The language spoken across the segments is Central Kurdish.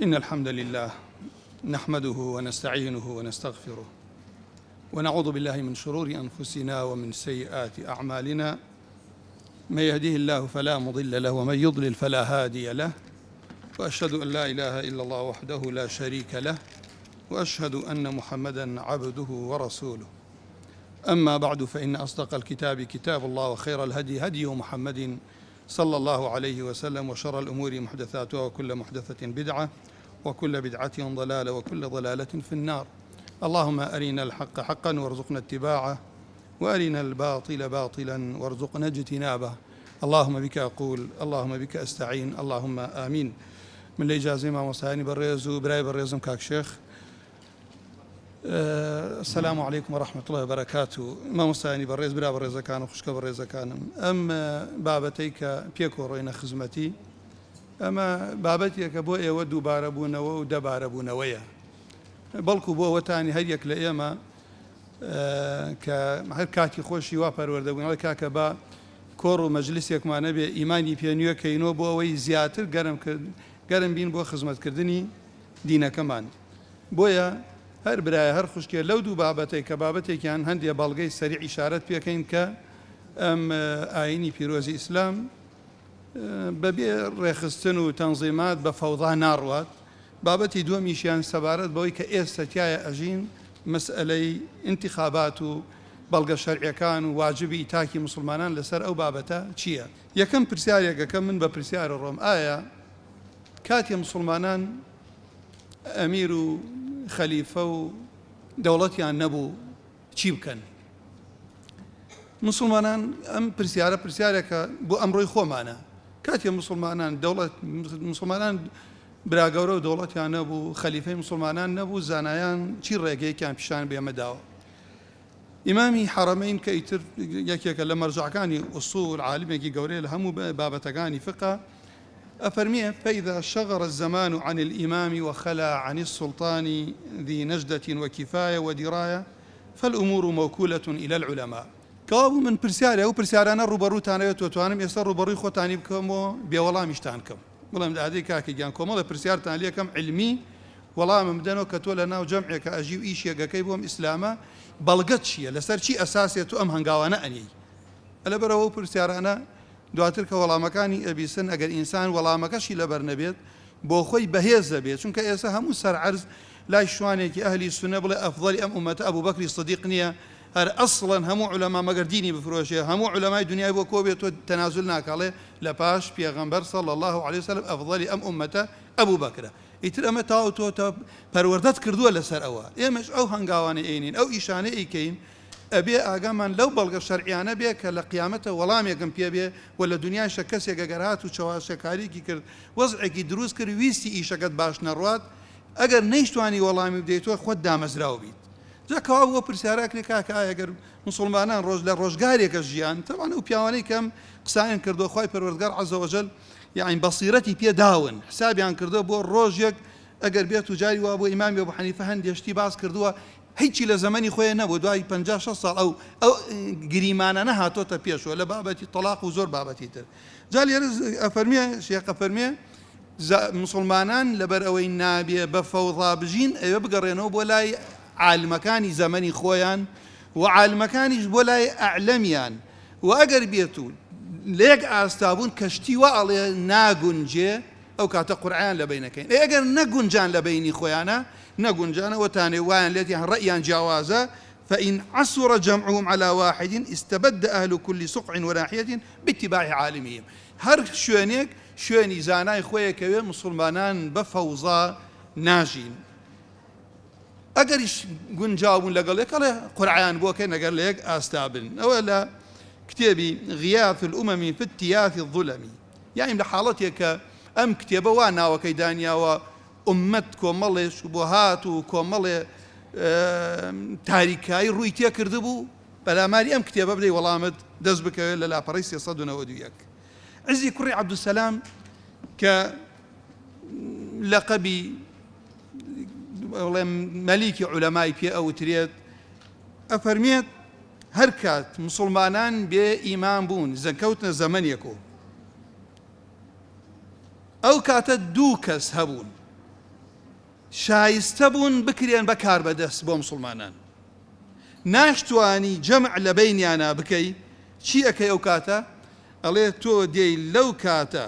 إن الحمد لله نحمده ونستعينه ونستغفره ونعوذ بالله من شرور أنفسنا ومن سيئات أعمالنا. من يهده الله فلا مضل له ومن يضلل فلا هادي له، وأشهد أن لا إله إلا الله وحده لا شريك له، وأشهد أن محمدًا عبده ورسوله. أما بعد، فإن أصدق الكتاب كتاب الله، وخير الهدي هدي محمد صلى الله عليه وسلم، وشر الأمور محدثاتها، وكل محدثة بدعة، وكل بدعة ضلالة، وكل ضلالة في النار. اللهم أرنا الحق حقا وارزقنا اتباعه، وأرنا الباطل باطلا وارزقنا اجتنابه. اللهم بك أقول، اللهم بك أستعين، اللهم آمين. من الإجازة ما وصاني بريزو براي بريزم كاك شيخ. السلام عليكم ورحمة الله وبركاته. ما وصاني بريز برا بريزة كان وخشك بريزة كان بابتيك بيكو روينا خزمتي، أما بابتيك بوئي ودو باربون ودو باربون ويا بلكو بو وتاني هيك لأيما كهر كاتي خوشي وابر وردبون على كاكبا كورو مجلسيك ما نبي إيماني بيانيو كينو بو وي زياتر قرم بين بو خزمت كردني دينا كمان بويا هر براي هر خوشكي لو دو بابتي كبابتي كان هندي بالغي سريع إشارات بيكين ك آيني بيروزي إسلام ببي رخصتن وتنظيمات بفوضى ناروات بابتي دوميشيان سبارت بوي كإستتيايا أجين مسألة انتخابات بلغ الشرعي كان واجبي تاكي مسلمانان لسر أو بابتا چيا يكم برسياريا كم من ببرسيار الروم آية كاتي مسلمانان أمير خليفة ودولتي النبو چيبكن مسلمانان أم برسيارك بو أمروي خو معنا كاتي مسلمانان دولة مسلمانان براغورو دولتي النبو خليفة مسلمانان نبو زانايان چی رأيك كان بشان بيمداو إمامي حرمين كيتر يكيك لما رجع كاني أصول عالم يكي قوري لهمو بابتغاني فقه أفرميه: فإذا شغر الزمان عن الإمام وخلى عن السلطان ذي نجدة وكفاية ودراية فالأمور موكولة إلى العلماء. كابو من برسالة أو برسالة روبرو تانية وتوانم يسر روبرو خوتاني بكمو بيولا مشتانكم والله من هذه كاكي جانكم والله برسالة تانية كم علمي والله ممدنو كتولنا وجمعك أجيب إيشي كيبهم إسلاما بلغتشي لسر شي أساسية أم هنقاوانا أني ألا برو برسالة أنا دواترکە وەڵامەکانی ئەبیسن ئەگەر ئینسان وەڵامەکەشی لەبەر نەبێت بۆ خۆی بەهێز دەبێت، چونکە ئێستا هەموو سەرعەرز لای شوانێکی ئەهلی سونە بڵێ ئەفضەلی ئەم ئومەتە ئەبوو بەکری سدیق نییە، هەر ئەسڵەن هەموو عولەما مەگەر دینی بفرۆشێ هەموو عولەمای دنیای بۆ کۆ بێت تۆ تەنازول ناکاڵێ لە پاش پێغەمبەر صلی الله علیه وسلم ئەفضەلی ئەم ئومەتە ئەبوو بەکرە. ئیتر ئەمە تاو تۆ پەروەردەت کردووە لەسەر ئەوە، ئێمەش ئەو هەنگاوانە ئەینین ئەو ئیشانە ئەیکەین ئەبێ ئاگامان لەو بەڵگە شەرعیانە بێ کە لە قیامەتە وەڵامێکم پێ بێ و لە دنیاشە کەسێک ئەگەر هات و چاواشەکاریکی کرد وەزعێکی دروست کرد ویستی ئیشەکەت باش نەڕوات ئەگەر نەیشتوانی وەڵامی بدەیتەوە خۆت دامەزراو بیت. جا کەوا بووە پرسیارەکری کاکە ئەگەر مسلمانان ڕۆژ لە ڕۆژگارێکە ژیان تەوانە و پیاوانەی کەم قسایان کردو خۆی پەروەردگار عەزە وەجەل یعنی بەسیرەتی پێ داون حسابیان کردو بۆ ڕۆژێک ئەگەر بێت و جاری وا بۆ ئیمامی ئەبوو حەنیفە هەندێشتی باس کردووە هیچی لە زەمەنی خۆیان نەبوو دوای 50 ساڵ ئەو گریمانە نەهاتۆتە پێشەوە لە بابەتی تەلاق و زۆر بابەتی تر. جا لێرە ئەفەرمێ شێخ ئەفەرمێ مسلمانان لەبەر ئەوەی نابێ بە فەوضا بژین ئەوێ بگەڕێنەوە بۆ لای عالمەکانی زەمەنی خۆیان و عالمەکانیش بۆ لای ئەعلەمیان و ئەگەر بێت و لێک ئاستابوون کەشتی وە ئەڵێ ناگونجێ ئەو کاتە قورعیان لە بینەکەین ئەگەر نەگونجان لە بینی خۆیانە نەگونجانە وتانێ وایان لێت یان ڕەئیان جیاوازە فإن عسر جمعهم على واحد استبد أهل كل سقع وناحية باتباع عالمهم. هر شوێنێک شوێنی زانای خۆیەکەوێ مسلمانان بە فەوزا ناژین ئەگەریش گونجاوبوون لەگەڵێک ئەڵێ قورعیان بۆکەن ئەگەر لە یەک ئاستابن. ئەوە لە کتێبی غیاث الأمم في التياث الظلمي یعنی لە حاڵەتێکە ئەم کتێبە وا ناوەکەی دانیاوە ئومەت کۆمەڵێ شوبهات و کۆمەڵێ تاریکایی ڕووی تێ کردبوو بەلاماری ئەم کتێبە بدەی وەڵامت دەست بکەوێت لە لاپەڕەی 391. عزی کوڕی عەبدوسەلام کە لەقەبی مەلیکی عولەمای پێ ئەوترێت ئەفەرمێت هەر کات مسلمانان بێ ئیمان بوون زەکەوتنە زەمەنێکۆ ئەو کاتە دوو کەس هەبوون شایستە بوون بکرێن بەکار بەدەست بۆ مسلمانان ناشتوانی جەمع لە بەینیانە بکەی چی ئەەکەی ئەو کاتە ئەڵێ تۆ دێی لەو کاتە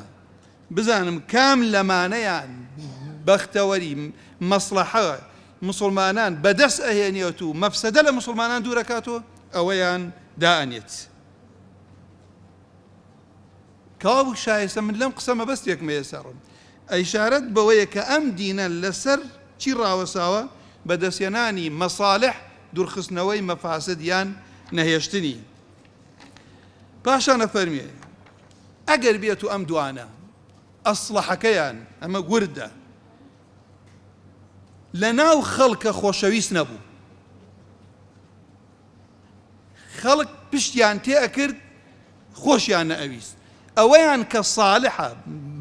بزانم کام لەمانەیان بەختەوەری مەسلەحە مسلمانان بەدەست ئەهێنێت و مەفسەدە لە مسلمانان دوورەکاتەوە ئەوەیان دائەنێت کاو شایستە من لەم قسە مەبەستێکمە ێساڕم ئەیشارەت بەوەیە کە ئەم دینە لەسەر چی ڕاوەساوە بەدەستێنانی مەساڵح دوورخستنەوەی مەفاسد یان نەهێشتنی پاشانە فەرمیێ ئەگەر بێت و ئەم دوانە ئەسڵەحەکەیان ئەمە گوردە لە ناو خەڵکە خۆشەویست نەبوو خەڵک پشتیان تێ ئەکرد خۆشیان نەئەویست ئەوەیان کە ساڵحە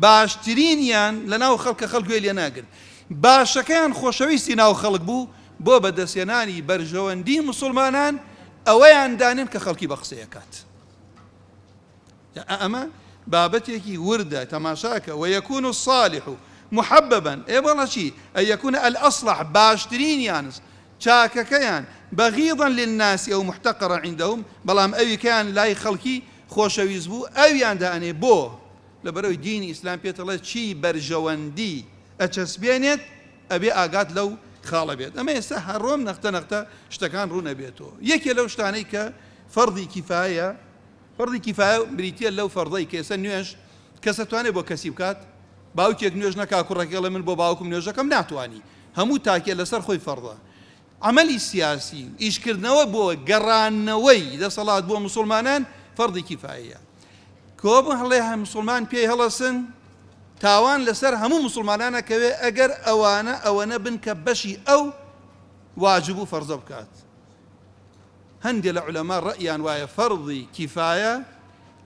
باشترینیان لە ناو خەڵکە خەڵکوێ لێ ناگرت باشەکەیان خۆشەویستی ناو خەڵک بوو بۆ بەدەستێنانی بەرژەوەندی مسلمانان ئەوەیان دانێن کە خەڵکی بە قسەیەکات ئەمە بابەتێکی وردە تەماشاکە وەیەکون الصالح محببا بەڵە چی ئەیەکون الأصلح باشترینیان چاکەکەیان بەغیضا للناس ئەو محتەقرا عندهم بەڵام ئەوی کەیان لای خەڵکی خۆشەویست بوو ئەویان دانێ بۆ لەبەرەوەی دینی ئیسلام پێتەڵێ چی بەرژەوەندی ئەچەسبێنێت ئەبێ ئاگات لەو خاڵە بێت ئەمە ئێستا هەڕۆم نەختە شتەکان ڕوو نەبێتەوە یەکێ لەو شتانەی کە فەرضی کیفایە فەرضی کیفایە بریتیە لەو فەرضەی کە ئێستا نوێژ کەسە توانێت بۆ کەسی بکات باوکێک نوێژ نەکا کوڕەکە لە من بۆ باوکم نوێژەکەم ناتوانی هەموو تاکێ لەسەر خۆی فەرضە عملی سیاسی ئیشکردنەوە بۆ گەڕانەوەی دەسەڵات بۆ مسلمانان فەرضی کیفایە کۆ بوو هەڵێ مسلمان پێی هەڵەسن تاوان لەسەر هەموو مسلمانانەکەوێ ئەگەر ئەوەنە بن کە بەشی ئەو واجب و فەرزە بکات هەندێک لە عولەما ڕەئیان وایە فەرضی کیفایە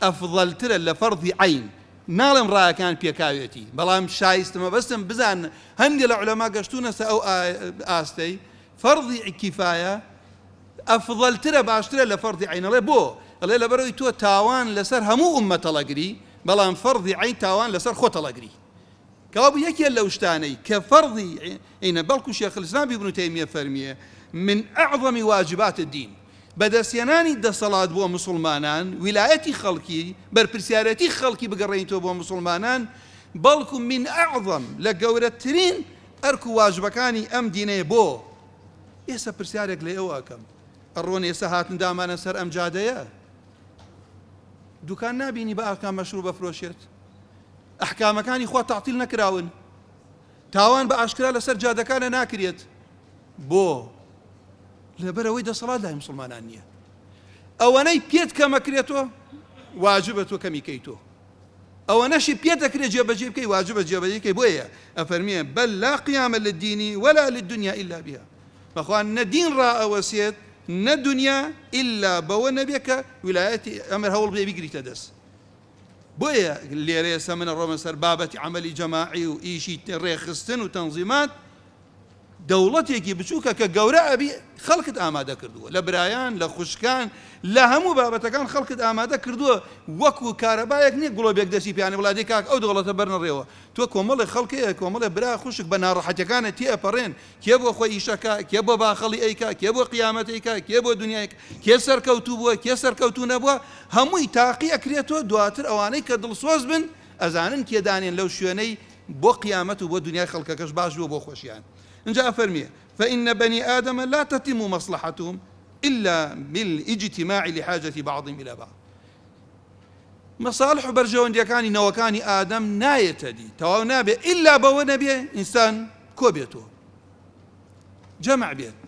ئەفضەلترە لە فەرضی عین ناڵێم ڕایەکان پێکاوێتی بەڵام شایستمە بەستم بزان هەندێک لە عولەما گەشتونە سەر ئەو ئاستەی فەرضی کیفایە ئەفضەلترە باشترە لە فەرضی عینەڵێ بۆ ئەڵێ لەبەرەوەی تۆ تاوان لەسەر هەموو ئوممەتە لەگری بەڵام فەرضی عین تاوان لەسەر خۆتە لەگری کەوابوو یەکێ لەو شتانەی کە فەرضی عینە بەڵکو شێخ الئیسلام ابن تەیمیە فەرمیێ من أعظم واجبات الدين بەدەستێنانی دەسەڵات بۆ مسلمانان ویلایەتی خەڵکی بەرپرسیارەتی خەڵکی بگەڕێنیتەوە بۆ مسلمانان بەڵکو من ئەعظم لە گەورەترین ئەرک و واجبەکانی ئەم دینەیە بۆ ئێستا پرسیارێک لە ئێوە ئەکەم ئەڕۆن ئێستا هاتن دامانە سەر ئەم جادەیە دوکان نابینی بە ئاکام مەشروب بەفرۆشێت ئەحکامەکانی خوا تەعتیل نەکراون تاوان بە ئاشکرا لەسەر جادەکانە ناکرێت بۆ لەبەرەوەی دەسەڵات لای مسلمانان نییە ئەوەنەی پێت کەمەکرێتەوە واجبە تۆ کەمیکەیتۆ ئەوەنەشی پێت دەکرێت جێبەجێ بکەی واجبە جێبەجێکەی بۆیە ئەفەرمیێ بەل لا قیامە للدینی ولا للدنيا إلا بها بەخوا نە دین ڕائەوەسێت نە دنیا ئیلا بەوە نەبێ کە ویلایەتی ئەمر هەوڵ بێ بیگریتە دەست بۆیە لێرە ئێستا منە ڕۆمە سەر بابەتی عەمەلی جەماعی و ئیشی ڕێخستن و تەنزیمات دەوڵەتێکی بچووکە کە گەورە ئەبی خەڵکت ئامادە کردووە لە برایان لە خوشکان لە هەموو بابەتەکان خەڵکت ئامادە کردووە وەکو کارەبایەک نییە گوڵۆبێک دەستی پیانە وڵاتی کاک ئەو دەوڵەتە بەرنەڕێەوە تۆ کۆمەڵی خەڵکەیە کۆمەڵی برا خوشک بە ناڕەحەتیەکانە تێئەپەڕێن کێ بۆ خۆی ئیشەکە کێ بۆ باخەڵی ئەیکا کێ بۆ قیامەتەیکا کێ بۆ دنیایکە کێ سەرکەوتوو بووە کێ سەرکەوتوو نەبووە هەمووی تاقی ئەکرێتەوە دواتر ئەوانەی کە دڵسۆز بن ئەزانن کێدانێن لەو شوێنەی بۆ قیامەت و بۆ دنیای خەڵکەکەش باش بووە بۆ خۆشیان اینجا فەرمیێ فإن بني آدم لا تتم مصلحتهم إلا بالاجتماع لحاجة بعضهم إلى بعض مصالح برجەوەندیەکانی نەوەکانی ئادەم نایەتە دی تەواو نابێ ئیلا بەوە نەبێ ئینسان کۆ بێتەوە جەمع بێت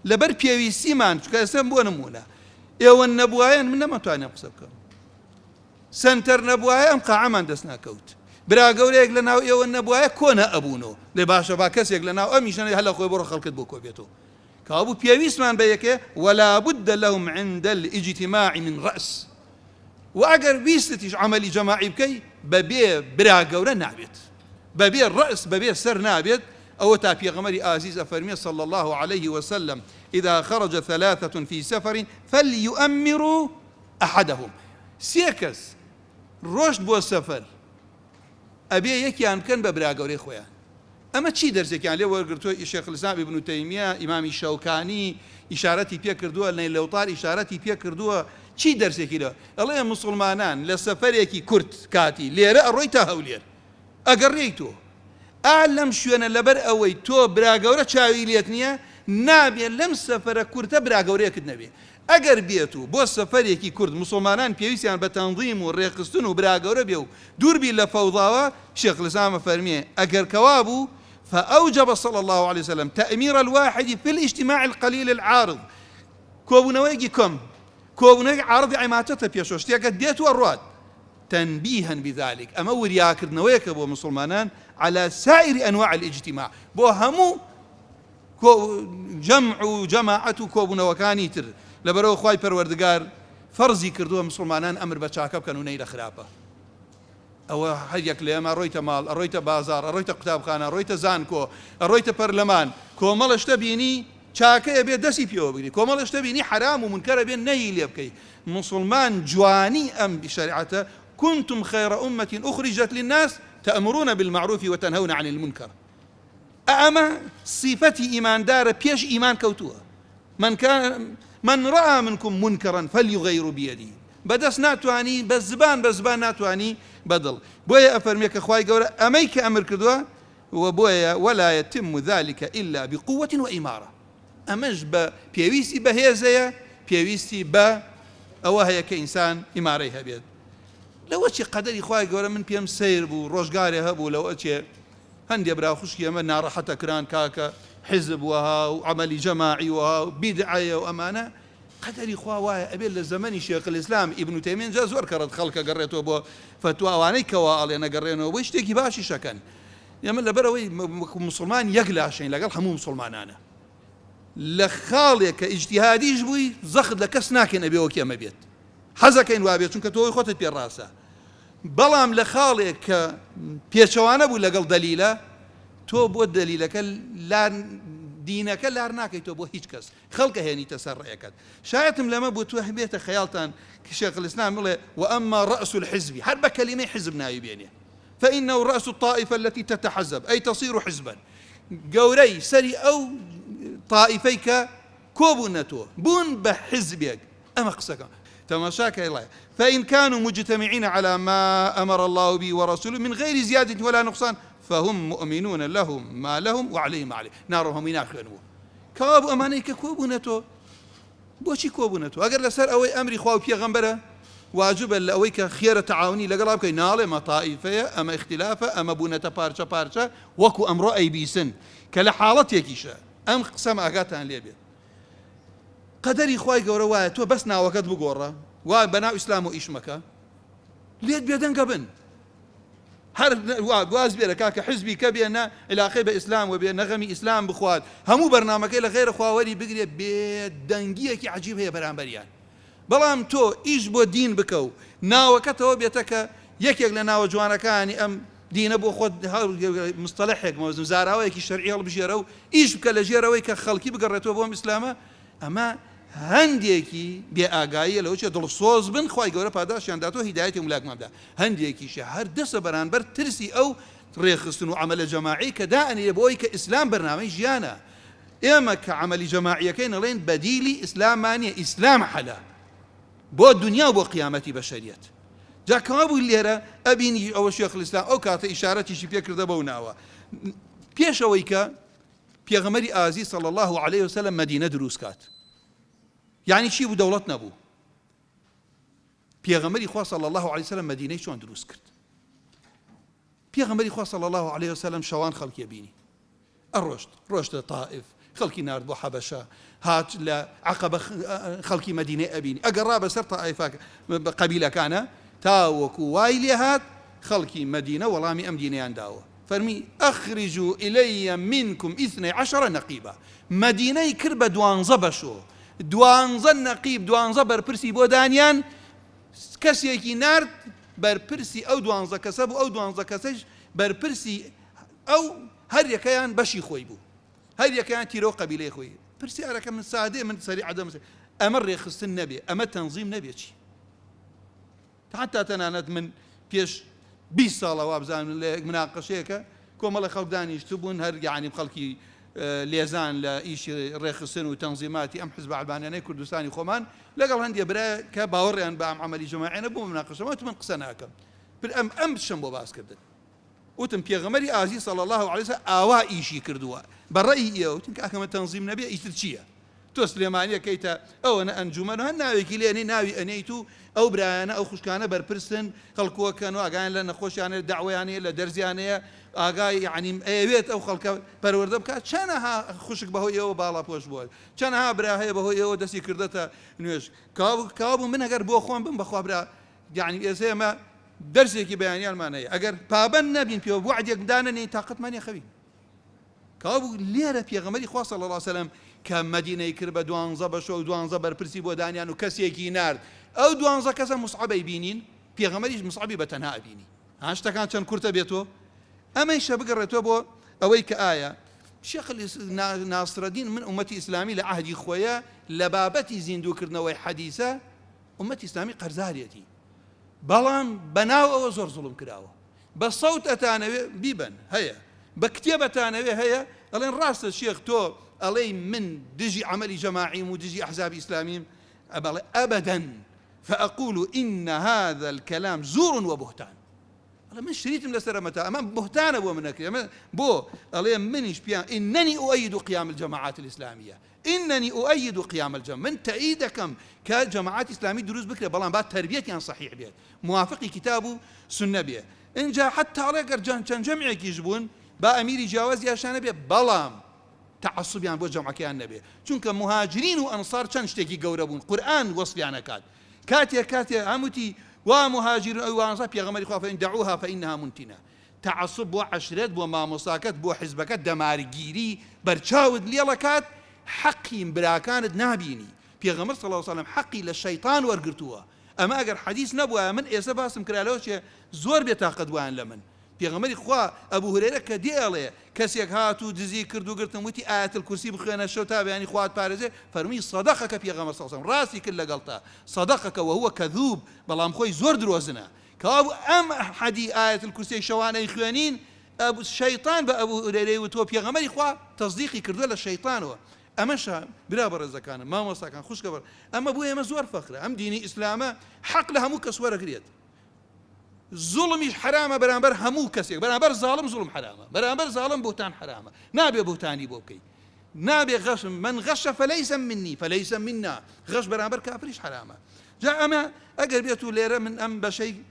لەبەر پێویستیمان چکە ئێستا بۆ نمونە ئێوە نەبوایەن من نەمەتوانێم قسە بکەم سەنتەر نەبوایە ئەم قاعەمان دەست ناکەوت برا گەورەیەک لە ناو ئێوە نەبوایە کۆنە ئەبوونەوە لێ باشە با کەسێک لە ناو ئەمیشەنەی هەلە خۆی بۆڕە خەڵکت بۆ کۆ بێتەوە کابوو پێویستمان بە یەکێ ولا بد لهم عند الاجتماع من رأس وأجر ویستیش عملی جماعی بکەی بەبێ برا گەورە نابێت بەبێ ڕأس بەبێ سەر نابێت ئەوە تا پێغەمبەری ئازیز ئەفەرمیێ صلى الله عليه وسلم إذا خرج ثلاثة في سفر فليؤمروا أحدهم سێ کەس ڕۆشت بۆ سەفەر ئەبێ یەکیان بکەن بە برا گەورەی خۆیان ئەمە چی دەرزێکیان لێ وەرگرتووە شێخ الإسلام ابن تەیمیە ئیمامی شەوکانی ئیشارەتی پێ کردووە لە لەوتار ئیشارەتی پێ کردووە چی دەرسێکی لە ئەڵێ مسلمانان لە سەفەرێکی کورت کاتی لێرە ئەڕۆی تا هەولێر ئەگەڕێی تۆ لەم شوێنە لەبەر ئەوەی تۆ براگەورە چاوی لێت نییە نابێت لەم سەفەرە کورتە براگەورەیەکت نەبێ ئەگەر بێت و بۆ سەفەرێکی کورد مسلمانان پێویستیان بە تەنظیم و ڕێخستن و براگەورە بێ و دووربی لە فەوضاوە شێخ الإسلام فەرمیێ ئەگەر کەوا بوو فأوجب صلى الله عليه وسلم تأمير الواحد في الاجتماع القليل العارض كوبنويجي كم كوبنويجي عارض عماتته بيشوشتيك ديت والرواد تنبيها بذلك أما ورياكر نويك أبو مسلمانان على سائر أنواع الاجتماع بو همو جمع وجماعة كوبنوكاني تر لبرو خواي پروردگار فرضي كردوه مسلمانان أمر بچاكب كانوا نيل خرابه ئەوە هەریەک لە ئێمە ڕۆیتە ماڵ ئەڕۆیتە بازار ئەڕۆیتە قوتابخانە ڕۆیتە زانکۆ ئەڕۆیتە پەرلەمان کۆمەڵە شتە بینی چاکەیە بێت دەستی پێوە بگری کۆمەڵە شتە بینی حرام و منکەرە بێت نەی لێ بکەی مسلمان جوانی ئەم شریعەتە كنتم خير أمة أخرجت للناس تأمرون بالمعروف وتنهون عن المنكر أما صفتي إيمان دار بيش إيمان كوتوها من رأى منكم منكرا فليغير بيده بدس ناتواني بزبان ناتواني بدل بويا أفرميك أخواي قورا أميك أمر كدوا وبويا ولا يتم ذلك إلا بقوة وإمارة أمج بيويسي بهيزيا بيويسي أو هي كإنسان إماريها بيد لو أشي قدر إخواي قورا من بيم سير بو روشقاري هبو لو أشي هندي أبرا خشكي أمنا راحة كران كاكا حزب وها وعملي جماعي وها بدعية وأمانة قدري خوا وايا أبي للزمن شيخ الإسلام ابن تيمية جاز وركرت خلق قريته بو فتوى واني كوال أنا قرينه ويشتكي باشي شكن يمن لبروي مسلمان يقلع شيء لقال حمو مسلمان أنا لخالك اجتهادي جبوي زخد لك سناكن أبي وكي أما بيت حزكين وابيت شنك توي خوتت بير راسه بلام لخالك بيشوانا بو لقال دليله تو بو دليلك لا دينك لا رناكي تو بو هيج كس خلق هيني تسرعك شايتم لما بو توح بيت خيالتان كشيخ الإسلام يقول وأما رأس الحزب حرب كلمة حزب نايب يعني فإنه رأس الطائفة التي تتحزب أي تصير حزبا قوري سري أو طائفيك كوبونتو بون بحزبك أما قصك تماشاك الله فإن كانوا مجتمعين على ما أمر الله به ورسوله من غير زيادة ولا نقصان فهم مؤمنون لهم ما لهم وعليهم ما عليه نارهم يناخنوا كابو أمانيك كوبونتو بوشي كوبونتو أقر لسر أوي أمري خواو بيغمبره واجب لأويك خير تعاوني لقلابك نالي ما طائفة أما اختلافة أما بونة بارشا وكو أمر أي بيسن كلا حالتك يشا أم قسم أغاتان ليبيا قدري خواي قورا تو بس ناوكت بقورا وبناء إسلام وإشمكا ليت بيدن قبن هر واز بيرا كاك حزبي كبينا إلى آخر إسلام وبنغمي إسلام بخواد همو برنامج إلى غير خواوري بقري بدنجية كي عجيب هي برانبريان بلام تو إيش بو دين بكو ناوكته بيتك يكيك لناو جوانا كان أم دين أبو خود مصطلحك موزن زاراويك الشرعية بجيرو إيش بكلا جيرويك خلقي بقرتو بهم إسلاما أما هنديكي بأجاية لو شيء دل صوص بن خواي جورا باداش ينداتو هداية ملاك مبدا هنديكي شهر دس برانبر ترسي أو ريخستن وعمل جماعي كداء يبوي كإسلام برنامج جيانا إما كعمل جماعي كين لين بديلي إسلام ماني إسلام حلا بو الدنيا وبو قيامتي بشريات جاك ما بقول لي أبيني أو شيخ الإسلام أو كات إشارتي شي فكر دبوناوا بيش أويكا بيغمري آزي صلى الله عليه وسلم مدينة دروسكات يعني شي بدولتنا بو بيغمري خوا صلى الله عليه وسلم مدينة شلون دروس كرت بيغمري خوا صلى الله عليه وسلم شوان خلق يبيني الرشد طائف خلقي نار بو حبشة هات لعقبة خلقي مدينة أبيني أقرب سر طائفة قبيلة كان تاوكو وايلي هات خلقي مدينة والله مدينة عندها فرمي أخرجوا إلي منكم 12 نقيبة مدينة كربة دوان زبشو دوانزە نەقیب دوانزە بەرپرسی بۆ دانیان کەسێکی نارد بەرپرسی ئەو دوانزە کەسە بوو ئەو دوانزە کەسەش بەرپرسی ئەو هەر یەکەیان بەشی خۆی بوو هەر یەکەیان تیرۆ قەبیلەی خۆی پرسیارەکە من سادێ من سەری عەدەم ئەمە ڕێخستن نەبێ ئەمە تەنزیم نەبێ چی حتا تەنانەت من پێش 20 ساڵە وابزانم لە مناقەشەیەکە کۆمەڵی خەڵک دانیشت بوون هەر یعنی خەڵکی لێزان لە ئیشی ڕێخستن و تەنزیماتی ئەم حزب ئەلبانیانەی کوردستانی خۆمان لەگەڵ هەندێک برا کە باوەڕیان بە ئەم عەمەلی جەماعیانە بوو مناقەشەوە من قسە ناکەم ئەم شەم بۆ باسکردن وتم پێغەمبەری ئازیز صلی الله علیه وسلم ئاوا ئیشی کردووە بەڕێی ئێوە وتم کە ئەکەمە تەنزیم نەبێ ئیتر چییە تۆ سلێمانیەکەیتە ئەوەنە ئەنجومەن هەر ناوێکی لێنی ناوی ئەنەیت و ئەو برایانە ئەو خوشکانە بەرپرسن خەڵکووەکەن و ئاگایان لە نەخۆشیانەیە داوایانەیە لە دەرزیانەیە ئاگای یعنی ئەوێت ئەو خەڵکە پەروەردە بکات چەندەها خوشک بەهۆی ئێوە باڵا پۆش بووە چەندەها برا هەیە بەهۆی ئێوە دەستی کردەتە نوێژ کاوابوو من ئەگەر بۆ خۆم بم بەخوا برا یعنی ئێسێمە دەرسێکی بەیانیانمان هەیە ئەگەر پابەند نەبین پێوە وعدێک دانەنێ تاقەتمانە خەوی کاوابوو لێرە پێغەمبەری خوا صلی الله علیه وسلم کە مەدینەی کرد بە 12 بەشە و 12 بەرپرسی بۆ دانیان و کەسێکی نارد ئەو 12 کەسە موسعەبەی بینین پێغەمبەریش موسعەبی بەتەنها ئەبینی ها شتەکان چەند کورتە بێتەوە ئەمەیشە بگەڕێتەوە بۆ ئەوەی کە ئایا شێخ ناصرەدین من ئومەتی ئیسلامی لە عەهدی خۆیە لە بابەتی زیندووکردنەوەی حەدیثە ئومەتی ئیسلامی قەرزارێتی بەڵام بەناو ئەوە زۆر زوڵم کراوە بە سەوت ئەتانەوێ بیبن هەیە بە کتێبەتانەوێ هەیە ئەڵێن ڕاستە شێخ تۆ ئەڵێ من دژی عملی جەماعیم و دژی ئەحزابی ئیسلامیم ئەبەڵێ ئەبەدەن فأقول إن هذا الكلام زور وبهتان ئەڵێ من شریتم لەسەرەمەتا ئەمە بهتانە بۆ منەکرێ ئەمە بۆ ئەڵێ منیش پیان إنني أؤيد قيام الجماعات الإسلامية إنني أؤيد قيام الجماعة من تأييد دەکەم کە جەماعات ئیسلامی دروست بکرێ بەڵام با تربیەتیان صحیح بێت موافقی کتاب و سنە بێ اینجا حتى ئەڵێ گەر چەند جەمعێکیش بوون با ئەمیری جیاوازیاشانە بێ بەڵام تعصبیان بۆ جەمعەکەیان نەبێ چونکە مهاجرین و ئەنصار چەند شتێکی گەورە بوون قورئان وەصفیان ئەکات کاتێک هەمووتی ومهاجرون أو أنصار بيغمر إخوة فإن دعوها فإنها منتنة تعصب بو عشرات بو ماموساكات بو حزبكات دمارگيري برچاود ليلكات حقي براكانت نابيني بيغمر صلى الله عليه وسلم حقي للشيطان ورقرتوها أما أجر حديث نبوة من إيسا باسم كرالوش زور بيتاقد وان لمن بيغمر إخوة أبو هريرة كديالي كسيك هاتو دزي كردو قرتم وتي آية الكرسي بخينا الشوتا بيعني إخوات بارزي فرمي صدقك بيغمر صلى الله عليه وسلم راسي كل قلطة صدقك وهو كذوب بلام خوي زور دروزنا كابو أم حدي آية الكرسي شوانا إخوانين أبو الشيطان بأبو هريرة وتو بيغمر إخوة تصديقي كردو للشيطان هو أمشى برابر الزكاة ما وصا كان خوش كبر أما أبويا مزور فخرة أم ديني إسلامه حق لها مو كسورة قريت ظلمي حرامه برامبر همو كسي برامبر ظالم ظلم حرامه برامبر ظالم بهتان حرامه نابي بهتاني بوكي نابي غش من غش فليس مني فليس منا غش برامبر كافريش حرامه جاء أما أقرب يتو ليرة من أم بشيء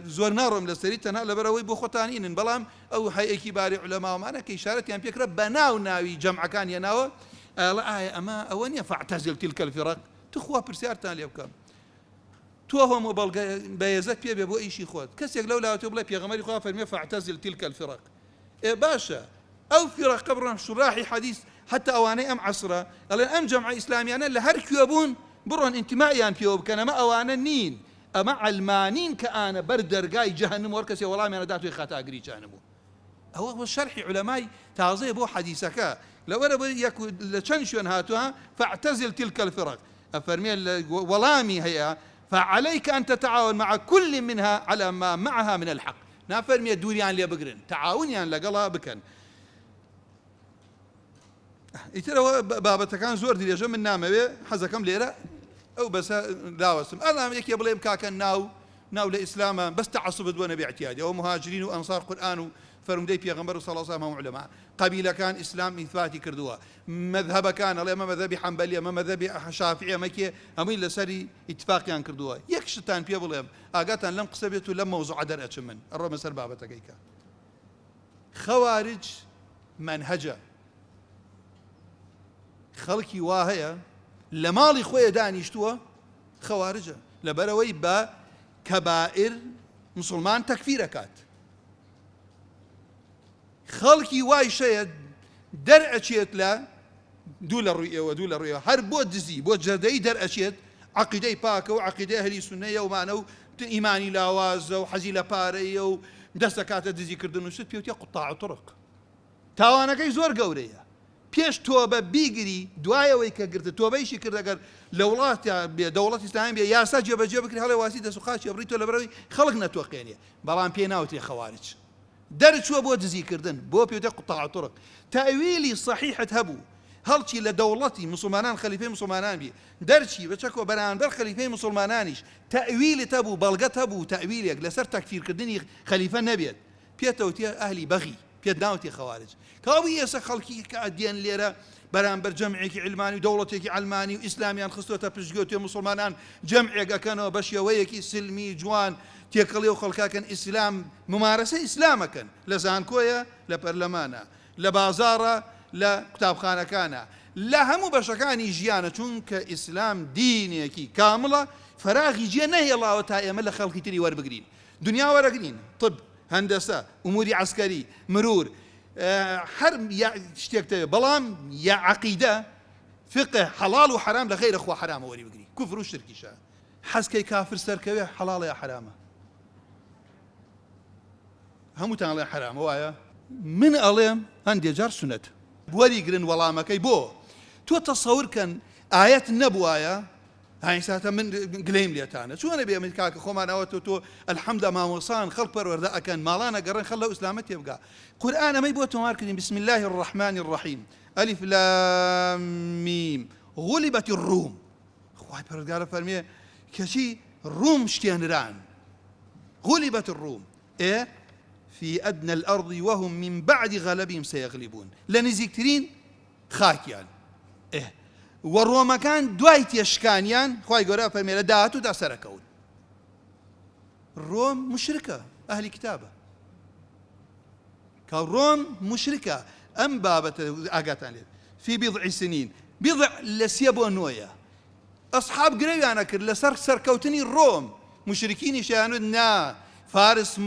زور نارهم لسريتنا لبروي بخطانين بلام أو هيئة كبار علماء معنا كإشارة يعني بيكره بناو ناوي جمع كان يناو لا أما أونيا فاعتزل تلك الفرق تخوا برسيارتان ليبكم توهم بيزت بيه بو ايشي خود كسيك لولا تبلا بيغمري خوا فرمي فاعتزل تلك الفرق إيه باشا او فرق قبرنا شراحي حديث حتى اواني ام عصره ام جمع اسلامي انا لهر كيوبون برون انتمائيان بيوب كان ما اوانا نين اما علمانين كأنا بردرقاي جهنم وركسي والله ما انا داتو خاتا اقري جهنمو هو الشرح علماي تعظيه بو حديثك لو انا يكو لشنشون هاتوها فاعتزل تلك الفرق افرمي ولامي هي فعليك أن تتعاون مع كل منها على ما معها من الحق نافرمي دوريان لي بقرن تعاونيان لقلا بكن يترى بابا كان زور دي جم من نامه حزكم ليره او بس لا وسم انا يك بليم كاكن ناو لاسلام بس تعصب دون باعتيادي او مهاجرين وانصار قران فرم دي بيغمبر صلى الله عليه وسلم علماء قبيله كان اسلام اثباتي كردوا مذهب كان لا ما مذهبي حنبليه ما مذهبي شافعيه مكي امين لسري اتفاقيان كردوا يكشتان في بليم اغاتان لم قسبيتو لم موضوع درء من الرمى سر بابا كيكا خوارج منهجه خلقي واهيه لمالي خويا دانيشتوه خوارجه لبروي با كبائر مسلمان تكفيركات خلقي واي شيء درعشيت لا دول الرؤية هر بود دزي بود جردي درعشيت عقيدة باكو وعقيدة أهلي سنية ومعنو إيماني لاواز وحزيلة بارية ودستكات دزي كردن وشت بيوتي قطاع طرق تاوانا كي زور قورية بيش توبة بيجري دوايا ويكا قرد توبة يشي كرد أقر لولات دولة إسلامية يا ساجب جيبك هلا واسيدة سقاش يبريتو لبروي خلقنا توقينية بلان بيناوتي خوارج دەرچووە بۆ دزیکردن بۆ پێوتە قوتاع طرق تەویلی صحیحت هەبوو هەڵکی لە دەوڵەتی مسلمانان خەلیفەی مسلمانان بی دەرچی بچەکۆ بەرامبەر خەلیفەی مسلمانانیش تەویلت هەبوو بەڵگەت هەبوو تەویلێک لەسەر تەکفیرکردنی خەلیفە نەبێت پێتەوتێ ئەهلی بەغی پێت ناوتی خەوارج کاوی ئێستا خەڵکی کە ئەدێن لێرە بەرامبەر جەمعێکی علمانی و دەوڵەتێکی علمانی و ئیسلامیان خستۆتە پشتگوێ مسلمانان جەمعێک ئەکەنەوە بە شێوەیەکی سلمی جوان تێکەڵێ و خەڵکاکەن ئیسلام ممارەسە ئیسلامەکەن لە زانکۆیە لە پەرلەمانە لە بازاڕە لە قوتابخانەکانە لە هەموو بەشەکانی ژیانە چونکە ئیسلام دینێکی کامڵە فەراغی جێ نەهێڵاوە تا ئێمە لە خەڵکی تری وەربگرین دنیا وەرەگرین طب هەندەسە ئوموری عسکەری مرور هەر شتێک دەوێت بەڵام یا عەقیدە فقه حەڵاڵ و حرام لە غەیرە خوا حرامە وەری کوفر و شرکیشە حەزکەی کافر سەرکەوێ حەڵاڵە یا حرامە هەمووتان ئەڵێ حرامە وایە من ئەڵێم هەندێک جار سونەت وەریگرن وەڵامەکەی بۆ تۆ تەسەورکەن ئایەت نەبوایە هاینساتە من گلەیم لێتانە چۆنە بێ من کاکە خۆمانەوە تۆ ئەلحەمدە مامۆسان خەڵک پەروەردە ئەکەن ماڵانە گەڕێن خەڵ لە ئیسلامە تێبگا قورئان ئەمەی بۆ تۆمار کردین بسم الله الرحمن الرحیم ألف لام میم غلبت الروم خوای پەروەردگارە فەرمێ کەچی ڕوم شتێنران غلبت الروم في أدنى الأرض وهم من بعد غلبهم سيغلبون لنزيكترين خاكيان ورومكان دوای تێشکانیان خوای گەورە فەرمێ لە داهاتوودا سەرەکەون ڕۆم مشرکە ئەهلی کتابە کە ڕۆم مشرکە ئەم بابەتە ئاگاتان لێت في بضع سنين بضع لە سێ بۆ نۆیە ئەسحاب گرەویانە کرد لەسەر سەرکەوتنی ڕۆم مشرکینیشیانوت نا فارس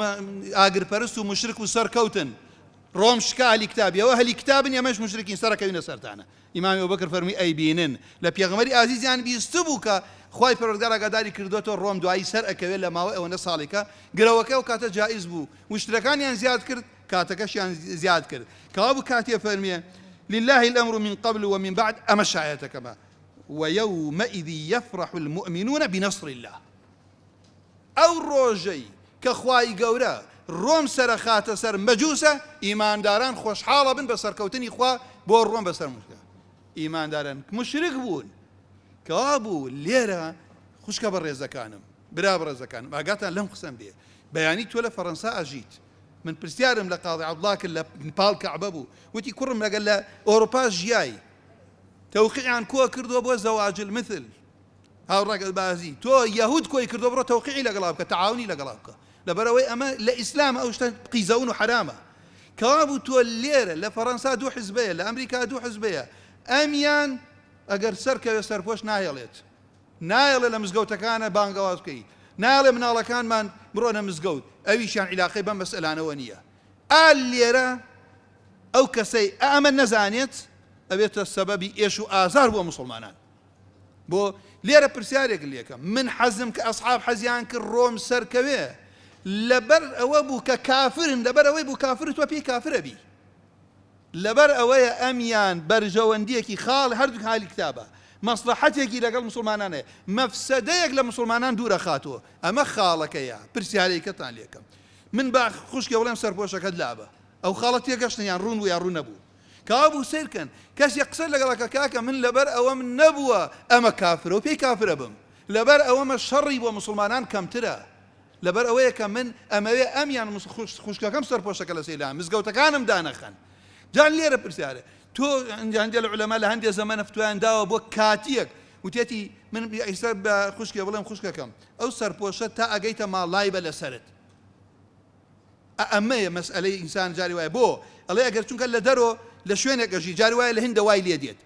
ئاگرپەرست و مشرک و سەرکەوتن ڕۆم شکا ئەهلی کتابیەوە ئەهلی کتابن ئێمەش مشرکین سەرەکەوینە سەرتانە ئیمامی ئەبوبەکر فەرمووی ئەیبینن لە پێغەمبەری ئازیزیان بیستبوو کە خوای پەروەردگار ئاگاداری کردوێتەوە ڕۆم دوایی سەر ئەکەوێت لە ماوەی ئەوەندە ساڵێکە گرەوەکە و کاتە جائز بوو وشترەکانیان زیاد کرد کاتەکەشیان زیاد کرد کەوا بوو کاتێ فەرمێ لله الأمر من قبل ومن بعد أما شايته كما ويومئذ يفرح المؤمنون بنصر الله أو روجي كخواي قورا روم سر خات سر مجوسة إيمان داران خوش حالة بن بسر كوتني خوا بور روم بسر مشكلة إيمان داران مشرك بون كابو ليرة خوش كبر زكانم برابر زكانم باقاتنا لهم قسم بيه بياني تولى فرنسا أجيت من برسيارم لقاضي عبد الله كلا نبال كعببو وتي كرم لقال له أوروبا جياي توقيع عن كوا كردو بو زواج المثل هاو الراجل بازي تو يهود كوي كردو برو توقيعي لقلابك تعاوني لقلابك لبروي أما لإسلام أو شتن قيزون حرامة كابو تو الليرة لفرنسا دو حزبية لأمريكا دو حزبية أميان أجر سركة سربوش نايلت نايل لمزقوت كان بانجوازكي نايل من الله كان من برونا مزقوت أويش يعني علاقة بمسألة نوانية الليرة أو كسي أمن نزانيت أبيت السبب إيشو آزار بو مسلمانان بو ليرة برسياريك الليكم من حزم كأصحاب حزيان كالروم سركويه لبر أوابو ككافر لبر أوابو كافر توبي كافر أبي لبر أويا أميان برجوانديكي خال هردوك هالي كتابة مصلحتك لقل مسلمانان مفسديك لمسلمانان دور خاتو أما خالك يا برسياريك تان ليكم من باع خوشك ولا سربوشك هاللعبة أو خالتي قشنا يارون ويارون أبو كابو سيركن كاس يقصر لك كاكا من لبر أو من نبوة أما كافر وبي كافر أبم لبر أو ما الشر ومسلمانان كم ترى لبر أويا كم من أما أميان خوش كم صار بوشك على سيلام مزجوت كانم دانخن جان لي رب رسالة تو عند العلماء لهندي زمان فتوان داو بو كاتيك وتأتي من يحسب خوشك ولا خوشك كم أو صار بوشة تا أجيت ما لايبة لسرت أما مسألة إنسان جاري واي بو الله أجر شو قال لدرو لشوينك أجي جاري واي لهند واي ليديت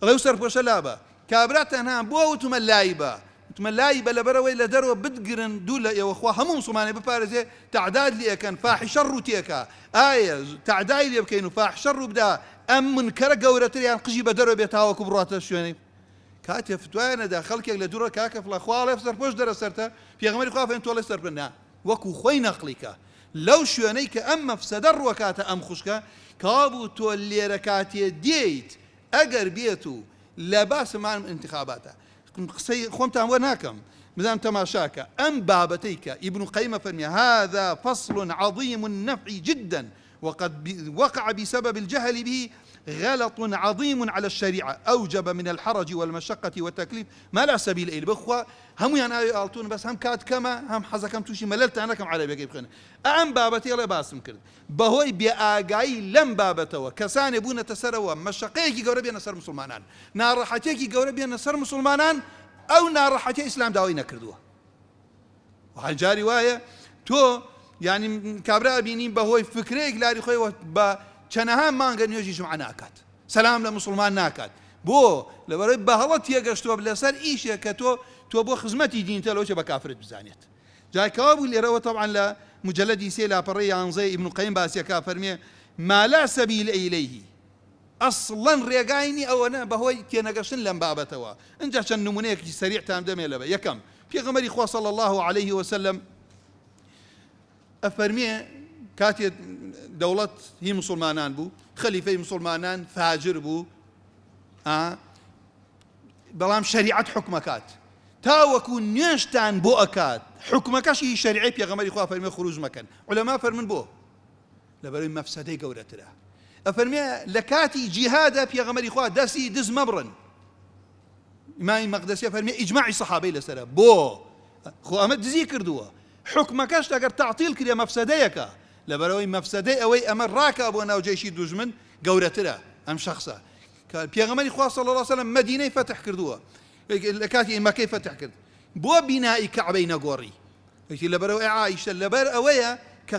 الله يصير بوشة لابا كابرات أنا بو وتم اللايبة تملايبه لبروي لدرو بدقرن دولا يا اخوا همهم صوماني ببارزه تعداد لي كان فاحش شر تيكا تعداي لي بكينو فاحش شر بدا ام منكر قورتري يعني قجي بدرو بيتاو كبرات شوني كاتف فتوانا داخلك لدرو كاكف الاخوال يفسر بوش درسرته في غمر خاف انت ولا يسر بنا وكو خوي نقلك لو شونيك ام مفسدر وكات ام خشكا كابو تولي ركاتي ديت اجر بيتو لا باس مع انتخاباته قصي خومتان وناكم بزام تماشاك أم بابتيك. ابن قيم فرمي هذا فصل عظيم النفع جدا، وقد وقع بسبب الجهل به غلط عظيم على الشريعة أوجب من الحرج والمشقة والتكليف ما لا سبيل إليه. بخوا هم يعني آلتون بس هم كات كما هم حزكم توشي مللت أنا كم على بيجيب خنا أم بابتي الله باسم كرد بهوي بأجاي لم بابته كسان يبون تسروا مشقيك جوربي نصر مسلمانان نارحتيك جوربي نصر مسلمانان أو نارحتي إسلام داوينا كردوه. وحجاري رواية تو يعني كابرا بينين بهوي فكريك لاري خوي با چەنەها مانگە نوێژی جومعە ناکات، سەلام لە موسڵمان ناکات، بۆ لەبەرەوەی بە هەڵەت تێگەشتووە لەسەر ئیشێک کە تۆ بۆ خزمەتی دینتە لەوە چێ بە کافرت بزانێت. جاکەوا بوو لێرەوە طبعا لە مجلدی سێ لاپەڕەی 11 ئیبن قەیم باسیەکە فەرمێ ما لا سەبیل ئیلەیه ئەسڵەن ڕێگاینی ئەوەنە بەهۆی تێنەگەشتن لەم بابەتەوە. اینجا چەند نمونەیەکی سەریعتان دەمێ لەبە. یەکەم پێغەمبەری خوا صلی الله عليه وسلم ئەفەرمێ کاتێ دەوڵەت هی مسلمانان بوو، خەلیفەی مسلمانان فاجر بوو، بەڵام شەریعەت حکمەکات تاوەکو نوێژتان بۆ ئەکات، حکمەکەشی شەریعەی پێغەمبەری خوا فەرمێ خروج مەکەن. عولەما فەرمن بۆ لەبەرەوەی مەفسەدەی گەورەترە. ئەفەرمێ لە کاتی جیهادە پێغەمبەری خوا دەستی دز مەبڕن. ئیمامی مەقدەسی فەرمێ ئیجماعی سەحابەی لەسەرە بۆ خۆ ئەمە دزی کردووە. حکمەکەش ئەگەر تەعتیل کرێ مەفسەدەیەکە، لەبەرەوەی مەفسەدەی ئەوەی ئەمە ڕاکە بۆ ناو جێشی دوژمن گەورەترە ئەم شەخصە. پێغەمبەری خوا صلی الله علیه وسلم مەدینەی فتح کردووە، لە کاتی مەکەی فتح کرد، بۆ بینایی کەعبەی نەگۆڕی. لەبەرەوەی عایشە لەبەر ئەوەیە کە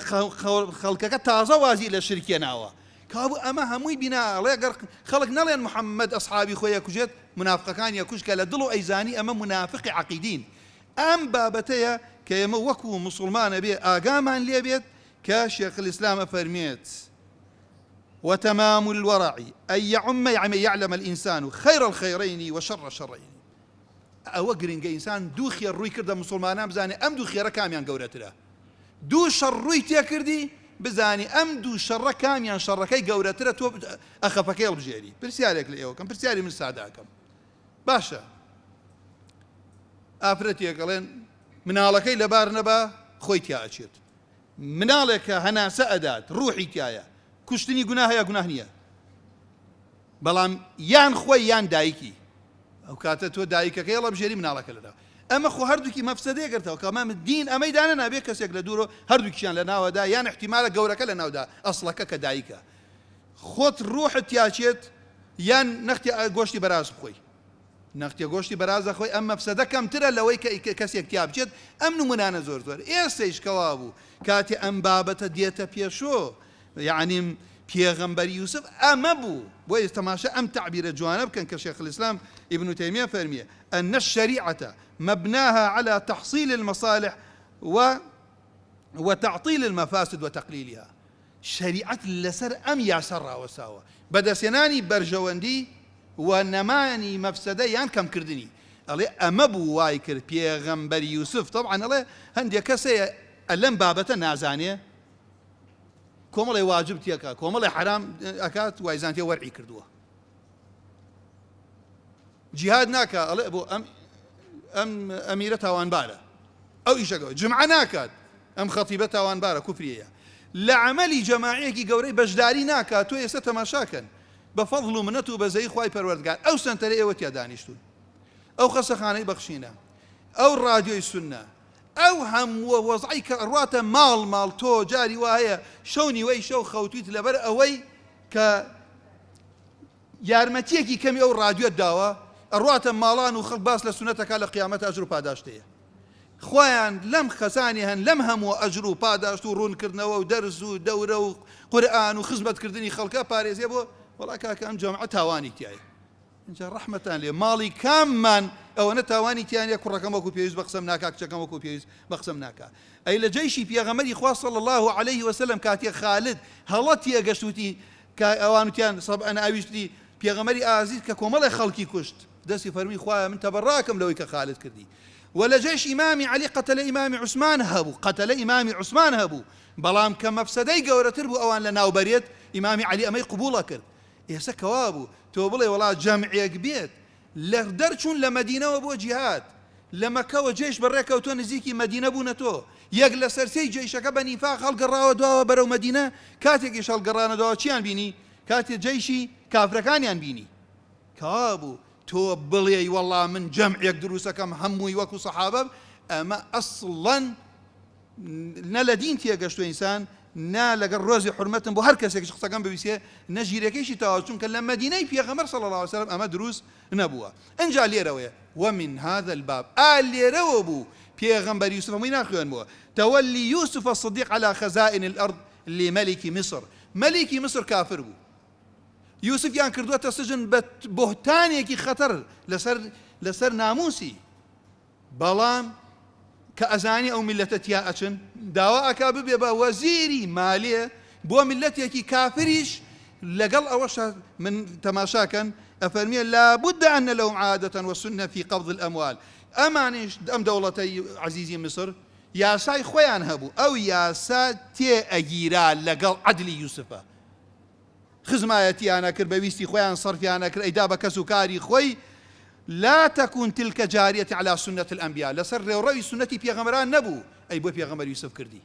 خەڵکەکە تازە وازی لە شرکێ ناوە، کابوو ئەمە هەمووی بیناڵێ گەر خەڵک نەڵێن محەممەد ئەسحابی خۆی کوژێت منافقەکان یەکوش کە لە دڵ و ئەیزانی ئەمە منافقی عەقیدین. ئەم بابەتەیە کە ئێمە وەکو مسلمانە بێ ئاگامان لێ بێت کە شێخ الإسلام فەرمێت وتمام الورع أن يعلم الإنسان خير الخيرين وشر الشرين. ئەوە گرنگە ئینسان دوو خێر ڕووی کردە مسلمانان بزانێ ئەم دوو خێرە کامیان گەورەترە، دوو شەڕ ڕووی تێکردی بزانی ئەم دوو شەڕە کامیان شەڕەکەی گەورەترە، تۆ ئەخەفەکەی هەڵبژێری. پرسیارێک لە ئێوەکەم، پرسیاری من ساداکەم، باشە ئافرەتێکەڵێن مناڵەکەی لەبار نەبا خۆی تیا ئەچێت، مناڵێک کە هەناسە ئەدات ڕوحی تایە، کوشتنی گوناه هەیە گوناه نییە، بەڵام یان خۆی یان دایکی، ئەو کاتە تۆ دایکەکەی هەڵبژێری مناڵەکە لەدا. ئەمە خۆ هەردووکی مەفسەدەیە گرتەوە کە ئەمە دین ئەمەی دانە نابێت کەسێک لە دوورۆ هەردووکیان لە ناوەدا یان احتیمالە گەورەکە لە ناودا ئەسڵەکە کە دایکە، خۆت ڕوحت تیاچێت یان نەختی گۆشتی بەراز بخۆی، نەختیە گۆشتی بەرازە خۆی ئەم مەفسەدە کەمترە لەوەی کە کەسێک تیا بچێت. ئەم نمونانە زۆر زۆر ئێستەیش کەوا بوو کاتی ئەم بابەتە دێتە پێشۆ، یعنی پێغەمبەری یوسف ئەمە بوو. بۆیە تەماشا ئەم تعبیرە جوانە بکەن کە شێخ الإسلام ابن تيمية فەرمیە أن الشريعة مبناها على تحصيل المصالح وتعطيل المفاسد وتقليلها. شريعة لسر أم ياسر راوساوة بدسناني برجواندي ونماني مفسديان كم كردني الله أما بو واي كرد بيغمبري يوسف. طبعا الله هندي كسي ألم بابة نازانية كومالي واجب تيكا كومالي حرام أكات وايزانتي ورعي كردوه جهاد ناكا الله أبو أم أميرة تاوان بارا أو إيش أقول جمعة ناكاد أم خطيبة تاوان بارا كفرية لعملي جماعي كي قوري بجداري ناكا تو يستا مشاكن بفضل منتو بزي خواي پروردگار أو سنتري أوتيا دانشتون أو خسخاني بخشينا أو الراديو السنة أو هم ووضعي كأرواتا مال تو جاري وهي شوني وي شو خوتويت لبر أوي ك يارمتيكي كمي أو الراديو الداوة أرواتا مالان وخلق باس لسنتك على قيامة أجر باداشتيه خوان لم خسانيهن لم هم وأجر باداشتو رون كرنوا ودرس ودورة وقرآن وخزمة كردني خلقها باريس يبو والله كان جامعة تاواني تياي إنجا رحمة لي مالي كامان أو أنا تاواني تياي يكون رقمكو بيوز بقسمناك أكشكمكو بيوز بقسمناك أي لجيشي في غمري خوا صلى الله عليه وسلم كاتي خالد هلتي أجشتوتي كأوانو تيان صب أنا أويشتي في غمري آزيز ككومالي خلقي كشت دسي فرمي خوا من تبراكم لو خالد كردي ولا جيش إمامي علي قتل إمامي عثمان هبو قتل إمامي عثمان هبو بلام كمفسدي قورة تربو أوان لناو بريت إمامي علي أمي قبولا كرد إيسا كوابو توبلي والله جمعيك بيت لدرچون لمدينة وبو جهاد لە مەکەوە جێش بەڕێکەوتۆ نزیکی مەدینە بوونەتۆ یەک لە سەرسەی جێیشەکە بە نیفاق هەڵگەڕاوە دووە بەرەو مەدینە کاتێکیش هەڵگەڕانە دووە چیان بینی کاتێک جێیشی کافرەکانیان بینی کابوو تۆ بڵێی وەڵا من جەمعێک دروستەکەم هەمووی وەکو سەحابە ئەمە ئەسڵەن نە لە دین تێگەشتووە ئینسان نا لەگەڵ ڕۆزی حرمەتم بۆ هەر کەسێک قسەکەم ببیستێ نە ژیرەکەیشی تەواو چونکە لە مەدینەی پێغەمبەر صلی الله عليه وسلم ئەمە دروست نەبووە ئەنجا لێرەوەیە ومن هذا الباب لێرەوە بوو پێغەمبەر یوسف هەمووی ناخوێنبووە تولي يوسف الصديق على خزائن الأرض لملك مصر ملك مصر كافر بوو یوسف یان کردووەتە سجن بە بۆهتانێکی خەتەر لەسەر ناموسی بەڵام کە ئەزانی ئەو میلەتە تیا ئەچن داوا ئەکا ببێ بە وەزیری مالیە بۆ میلەتێکی کافریش لەگەڵ ئەوەش من تەماشاکەن ئەفەرمیە لابد أن لهم عادة وسنة في قبض الأموال ئەمانیش ئەم دەوڵەتەی عەزیزی مصر یاسای خۆیان هەبوو ئەو یاسا تێ ئەگیرا لەگەڵ عەدلی یوسفە خزمایەتیانە کرد بەویستی خۆیان سەرفیانە کرد ئەیدا بە کەس و کاری خۆی لا تكون تلك جارية على سنة الأنبياء لسر رأي سنة بيغمران نبو أي بو بيغمبر يوسف كردي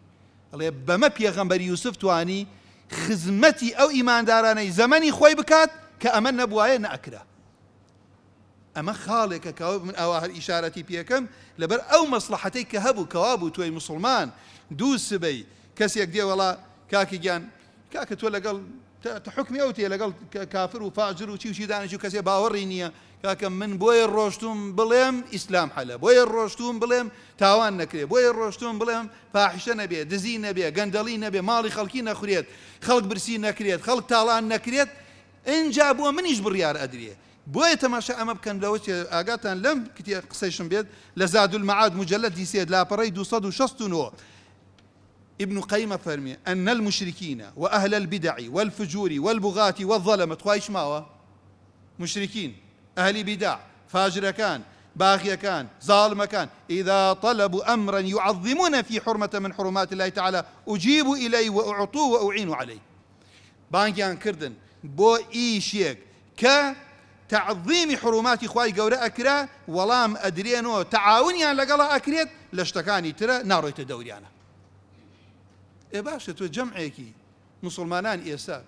الله بما بيغمبر يوسف تواني خزمتي أو إيمان داراني زمني خوي بكات كأمن نبوايا نأكره أما خالق كواب من أواهر إشارتي بيكم لبر أو مصلحتي كهبو كوابو توي مسلمان دوس بي كسيك دي والله كاكي جان كاكي تولى قال تحكمي أوتي لقال كافر وفاجر وشي دانشو كسي باورينيا کاکە من بۆیە ڕۆشتوم بڵێم ئیسلام حەلە بۆیە ڕۆشتوم بڵێم تاوان نەکرێ بۆیە ڕۆشتوم بڵێم فاحشە نەبێ دزی نەبێ گەندەڵی نەبێ ماڵی خەڵکی نەخورێت خەڵک برسی نەکرێت خەڵک تاڵان نەکرێت ئینجا بۆ منیش بڕیار ئەدرێ بۆیە تەماشا ئەمە بکەن لەوە ئاگاتان لەم کتێ قسەیشم بێت لە زاد المعاد مجلدی سێ لاپەڕەی 269 ابن قيم فرمي أن المشركين وأهل البدع والفجور والبغاة والظلمة خوايش ماوى مشركين أهل بدع فاجر كان باغي كان ظالم كان إذا طلبوا أمرا يعظمون في حرمة من حرمات الله تعالى أجيبوا إليه وأعطوه وأعينوا عليه بانكيان كردن بو إيشيك كتعظيم حرمات خواي قورا أكرا ولام أدرينو تعاونيان لقلا أكريت لاشتكاني ترى نارويت دوريانا إيه باشا تو جمعيكي مسلمانان إيسا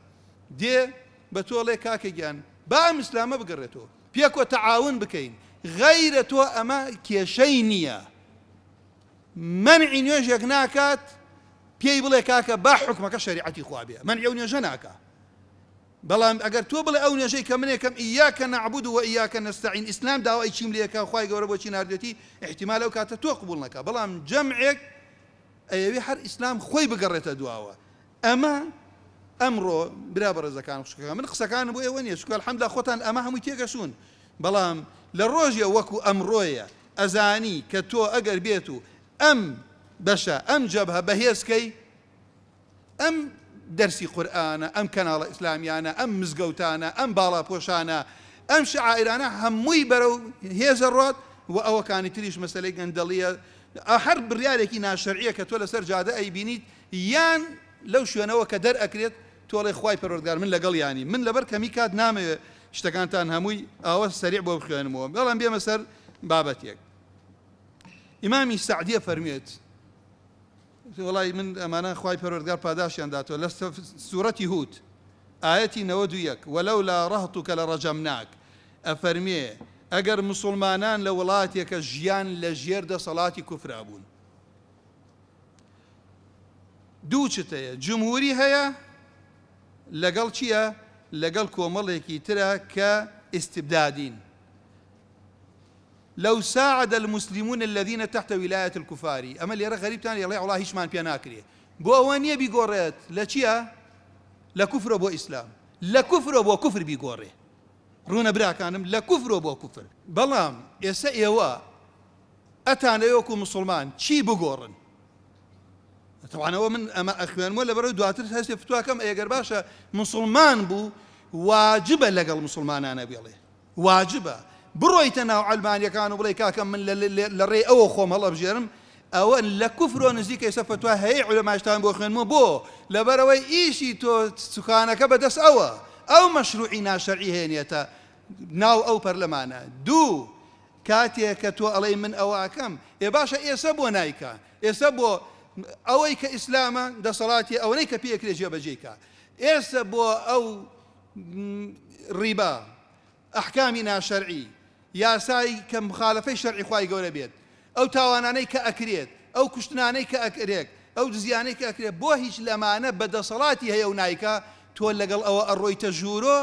دي بتولي كاكي جان بام إسلام بقريتو بيكو تعاون بكين غير تو أما كيشينيا منع نيوجك ناكات بيي بلي كاكا با حكمك شريعتي خوابيا منع نيوجك ناكا بلام اگر تو بلي او نيوجك منيكم إياك نعبد وإياك نستعين إسلام داوا ايشيم ليكا خواي قوربو چي ناردتي احتمال او كاتا تو قبولناكا بلام جمعك ايوي حر إسلام خوي بقريتا دواوا أما ئەمڕۆ برابر زەکان خوشکەکان من قسەکان بۆ ئێوە نییە چونکە الحەمدلله خۆتان ئەمە هەمووی تێگەشون بەڵام لە ڕۆژێ وەکو ئەمڕۆیە ئەزانی کە تۆ ئەگەر بێت و ئەم بەشە ئەم جەبهە بەهێزکەی ئەم دەرسی قورئانە ئەم کەناڵە ئیسلامیانە ئەم مزگەوتانە ئەم باڵاپۆشانە ئەم شعائرانە هەمووی بەرەو هێزە ڕۆت و ئەوەکانی تریش مەسەلەی گەندەڵیە هەر بڕیارێکی ناشەرعیە کە تۆ لەسەر جادە ئەیبینیت یان لەو شوێنەوە کە دەرئەکرێت تۆڵێ خوای پەروەردگار من لەگەڵ ینی من لەبەر کەمی کات نامەوێت شتەکانتان هەمووی ئاوە سەریع بۆ بخوێنمەوە بەڵام بێمە سەر بابەتێک ئیمامی سەعدیە فەرمێت وڵای من ئەمانە خوای پەروەردگار پاداشیان داتەوە لە سوورەتی هود ئاەتی 91 وەلەولا ڕەهتوکە لەڕەجەمناک ئەفەرمێ ئەگەر موسڵمانان لە وڵاتێکە ژیان لە ژێر دەسەڵاتی کوفرا بوون دوو چتەیە جمهوری هەیە لەگەڵ چییە لەگەڵ کۆمەڵێکی ترە کە ئیستبدادین لو ساعد المسلمون الذين تحت ولاية الكفار أما اللي غريب تاني يلا والله هیچمان پێ ناکرێ بۆ ئەوە نییە بیگۆڕێت لە چییە لە کوفرە بۆ ئیسلام لە کوفرە بۆ کوفر بیگۆڕێ ڕوونە براکانم لە کوفرە بۆ کوفر بەڵام ئێستا ئێوە ئەتانەوەکو مسلمان چی بگۆڕن طبعا هو من أما أخوان ولا برو دواتر هسه فتواكم أيقر باشا مسلمان بو واجبة لقى المسلمان أنا بيله واجبة برويتنا وعلمانيا كانوا بلي كاكم من للري أو خوم الله بجرم أو لكفر ونزيك يسفتوا هي علماء اشتان بو أخوان مو بو لبروي إيشي تو سكانك بدس أو مشروعنا شرعي هينيتا ناو أو برلمانا دو کاتێک کە تۆ ئەڵێ من ئەوەکەم ئێ باشە ئێستا بۆ نایکە ئێستا بۆ ئەوەی کە ئیسلامە دەسەڵاتی ئەوەی کە پێکرێ جێبەجێکە ئێستا بۆ ئەو ڕیبا ئەحکامی ناشەرعی یاسای کە مخالفەی شەرعی خوای گەورە بێت ئەو تاوانانەی کە ئەکرێت ئەو کوشتنانەی کە ئەکرێت ئەو دزیانەی کە ئەکرێت بۆ هیچ لەمانە بەدەسەڵاتی هەیە و نایکە تۆ لەگەڵ ئەوە ئەڕۆیتە ژوورۆ